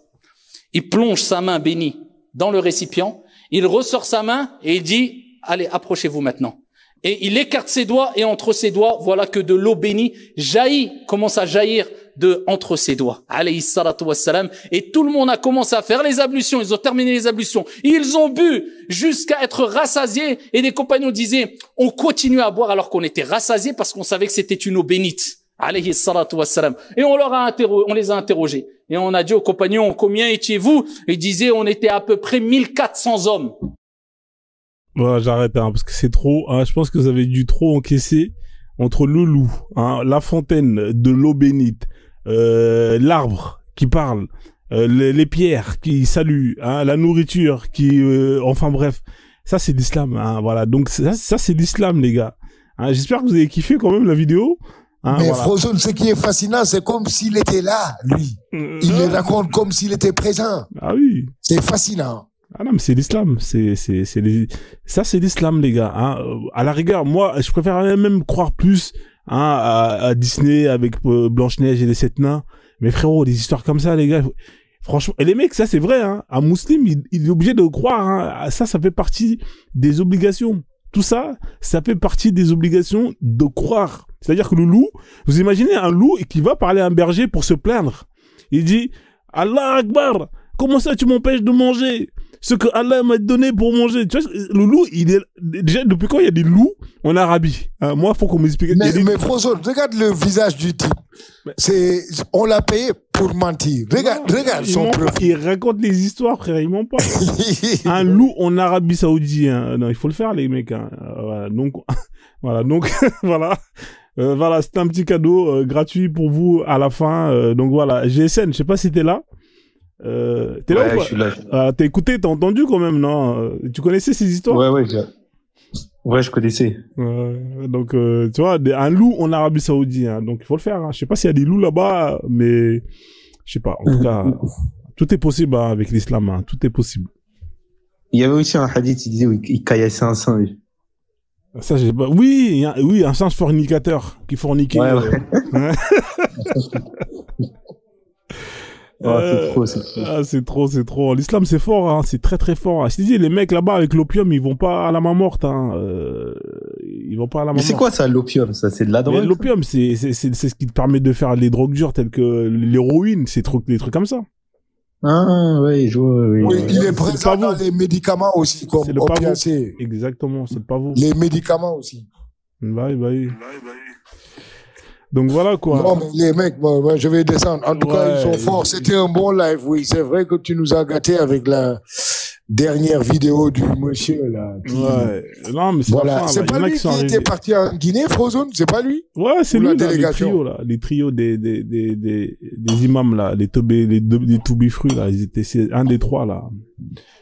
Il plonge sa main bénie dans le récipient. Il ressort sa main et il dit, allez, approchez-vous maintenant. Et il écarte ses doigts et entre ses doigts, voilà que de l'eau bénie jaillit, commence à jaillir entre ses doigts. Alayhi salatu wassalam. Et tout le monde a commencé à faire les ablutions. Ils ont terminé les ablutions. Ils ont bu jusqu'à être rassasiés. Et des compagnons disaient, on continuait à boire alors qu'on était rassasiés parce qu'on savait que c'était une eau bénite. Alayhi salatu wassalam. Et on les a interrogés. Et on a dit aux compagnons, combien étiez-vous? Ils disaient, on était à peu près 1400 hommes. Voilà, j'arrête, hein, parce que c'est trop, hein, je pense que vous avez dû trop encaisser entre le loup, hein, la fontaine de l'eau bénite, l'arbre qui parle, les pierres qui saluent, hein, la nourriture qui, enfin bref, ça c'est l'islam, hein, voilà. Donc ça c'est l'islam, les gars. Hein, j'espère que vous avez kiffé quand même la vidéo. Hein, mais voilà. Frozone, ce qui est fascinant, c'est comme s'il était là, lui. Il les raconte comme s'il était présent. Ah oui. C'est fascinant. Ah non, mais c'est l'islam, ça c'est l'islam, les gars, hein. À la rigueur, moi, je préfère même croire plus, hein, à Disney avec Blanche-Neige et les 7 nains. Mais frérot, des histoires comme ça, les gars, franchement, et les mecs, ça c'est vrai, hein. Un musulman, il est obligé de croire, hein. Ça fait partie des obligations. Tout ça, ça fait partie des obligations de croire. C'est-à-dire que le loup, vous imaginez un loup qui va parler à un berger pour se plaindre. Il dit, Allah Akbar, comment ça tu m'empêches de manger ce que Allah m'a donné pour manger? Tu vois, le loup, il est, déjà, depuis quand il y a des loups en Arabie? Hein, moi, faut qu'on m'explique. Mais Frozone, regarde le visage du type. On l'a payé pour mentir. Regarde son profil. Il raconte des histoires, frère, il ment pas. Un loup en Arabie Saoudite, hein. Non, il faut le faire, les mecs, hein. Voilà, donc, voilà. Voilà, c'était un petit cadeau gratuit pour vous à la fin. Donc voilà, GSN, je sais pas si t'es là. T'es là ou pas? Je suis là. T'as écouté, t'as entendu quand même, non? Tu connaissais ces histoires? Ouais, je connaissais. Donc, tu vois, un loup en Arabie Saoudite, hein, donc il faut le faire. Hein. Je sais pas s'il y a des loups là-bas, mais je sais pas. En tout cas, tout est possible, hein, avec l'islam. Hein, tout est possible. Il y avait aussi un hadith, il disait, il caillassait un singe. Ça, j'ai pas. Oui, un singe fornicateur qui forniquait. Ouais. C'est trop. L'islam, c'est fort, hein. C'est très, très fort. Je te dis, les mecs là-bas avec l'opium, ils vont pas à la main morte, hein. Ils vont pas à la main morte. Mais c'est quoi ça, l'opium? Ça, c'est de la drogue? L'opium, c'est ce qui te permet de faire les drogues dures telles que l'héroïne, des trucs comme ça. Ah, ouais, je vois, oui. Oui, il est présent dans les médicaments aussi, comme opiacés. Exactement, c'est le pavot. Les médicaments aussi. Bah oui. Donc voilà quoi. Non, mais les mecs, moi, je vais descendre. En tout cas, ils sont forts. C'était un bon live, oui. C'est vrai que tu nous as gâtés avec la dernière vidéo du monsieur, là. Ouais. Non, mais c'est voilà. C'est pas lui qui était parti en Guinée, Frozone? C'est pas lui? Ouais, c'est lui, la délégation. Les trios des imams, là. Les toubifrus, là. C'est un des trois, là.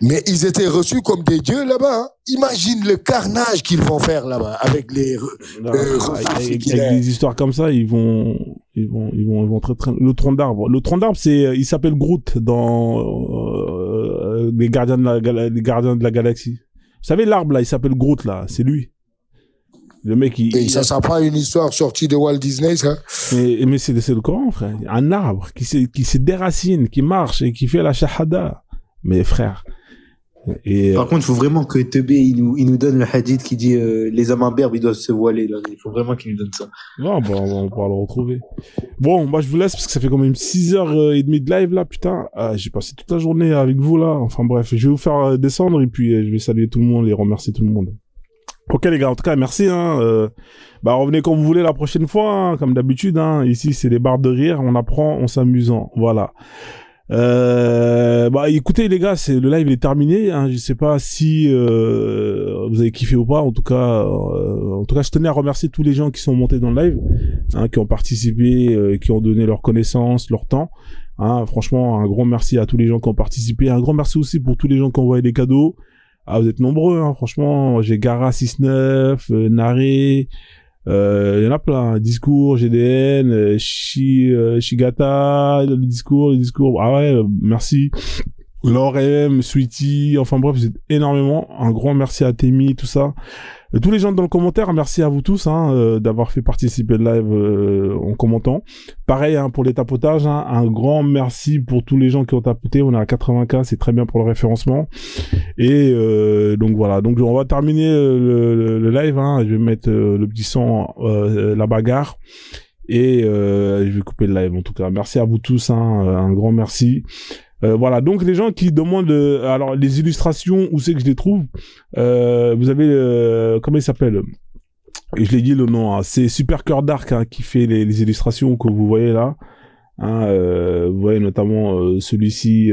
Mais ils étaient reçus comme des dieux là-bas. Hein. Imagine le carnage qu'ils vont faire là-bas avec les avec des histoires comme ça, ils vont très très. Le tronc d'arbre, il s'appelle Groot dans les gardiens de la galaxie. Vous savez l'arbre là, il s'appelle Groot là, c'est lui. Le mec ça sera pas une histoire sortie de Walt Disney, ça? Mais c'est le Coran, frère. Un arbre qui se déracine, qui marche et qui fait la shahada. Mais frère. Par contre, il faut vraiment que Tebé il nous donne le hadith qui dit les hommes imberbes ils doivent se voiler. Là. Il faut vraiment qu'il nous donne ça. Non, on pourra le retrouver. Bon, moi je vous laisse parce que ça fait quand même 6h30 de live là, putain. J'ai passé toute la journée avec vous là. Enfin bref, je vais vous faire descendre et puis je vais saluer tout le monde et remercier tout le monde. Ok les gars, en tout cas merci. Hein, revenez quand vous voulez la prochaine fois, hein, comme d'habitude. Hein. Ici c'est les barres de rire, on apprend, on s'amuse. Voilà. Écoutez les gars, le live il est terminé. Hein, je sais pas si vous avez kiffé ou pas. En tout cas, je tenais à remercier tous les gens qui sont montés dans le live, hein, qui ont participé, qui ont donné leur connaissance, leur temps. Hein, franchement, un grand merci à tous les gens qui ont participé. Un grand merci aussi pour tous les gens qui ont envoyé des cadeaux. Ah, vous êtes nombreux, hein, franchement. J'ai Gara 69, Naré, il y en a plein. Discours, GDN, Shigata, le discours. Ah ouais, merci. Lorem, Sweetie, enfin bref, vous êtes énormément. Un grand merci à Temi, tout ça. Tous les gens dans le commentaire, merci à vous tous d'avoir fait participer le live en commentant. Pareil hein, pour les tapotages, hein, un grand merci pour tous les gens qui ont tapoté. On est à 80K, c'est très bien pour le référencement. Et donc voilà, donc on va terminer le live. Hein. Je vais mettre le petit son, la bagarre. Et je vais couper le live en tout cas. Merci à vous tous, hein, un grand merci. Voilà, donc les gens qui demandent alors les illustrations, où c'est que je les trouve, vous avez comment il s'appelle, et je l'ai dit le nom, hein, c'est Super Cœur Dark hein, qui fait les illustrations que vous voyez là, hein, vous voyez notamment celui-ci,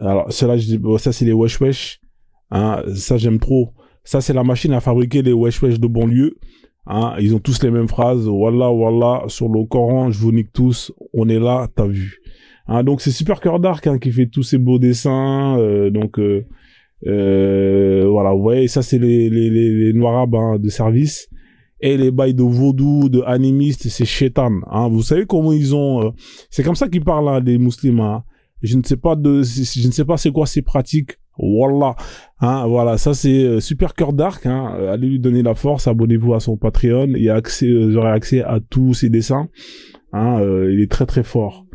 alors cela ça c'est les wesh wesh, hein, ça j'aime trop, ça c'est la machine à fabriquer les wesh wesh de banlieue. Hein, ils ont tous les mêmes phrases, wallah wallah sur le Coran, je vous nique tous, on est là, t'as vu. Hein, donc c'est Super Cœur Dark hein, qui fait tous ces beaux dessins, donc voilà, vous voyez, ça c'est les noirs hein, de service, et les bails de vaudou, de animistes, c'est Shaitan. Hein, vous savez comment ils ont, c'est comme ça qu'ils parlent hein, des musulmans. Hein. Je ne sais pas c'est quoi ces pratiques. Wallah, hein, voilà, ça c'est Super Cœur Dark. Hein, allez lui donner la force, abonnez-vous à son Patreon, il y a accès, vous aurez accès à tous ses dessins. Hein, il est très très fort.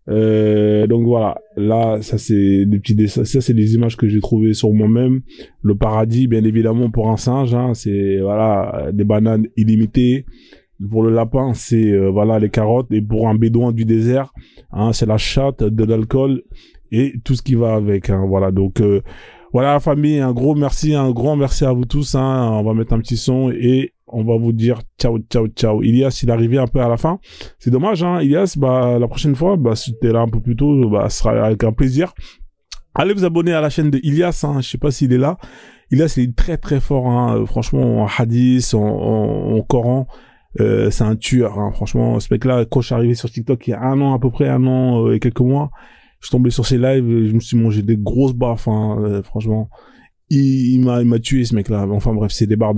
Donc voilà, là ça c'est des petits dessins, ça c'est des images que j'ai trouvées sur moi-même. Le paradis bien évidemment pour un singe, hein, c'est voilà des bananes illimitées. Pour le lapin c'est voilà les carottes, et pour un bédouin du désert, hein, c'est la chatte, de l'alcool et tout ce qui va avec. Hein, voilà donc voilà la famille, un grand merci à vous tous. Hein, on va mettre un petit son et on va vous dire ciao, ciao, ciao. Ilias, il est arrivé un peu à la fin. C'est dommage, hein, Ilias, bah, la prochaine fois, bah, si t'es là un peu plus tôt, bah, ce sera avec un plaisir. Allez vous abonner à la chaîne de Ilias, hein, je sais pas s'il est là. Ilias, il est très, très fort, hein, franchement, en hadith, en Coran, c'est un tueur, hein, franchement, ce mec-là, quand je suis arrivé sur TikTok il y a un an, à peu près un an et quelques mois, je suis tombé sur ses lives, et je me suis mangé des grosses baffes, hein, franchement. Il m'a tué, ce mec-là. Enfin bref, c'est des barres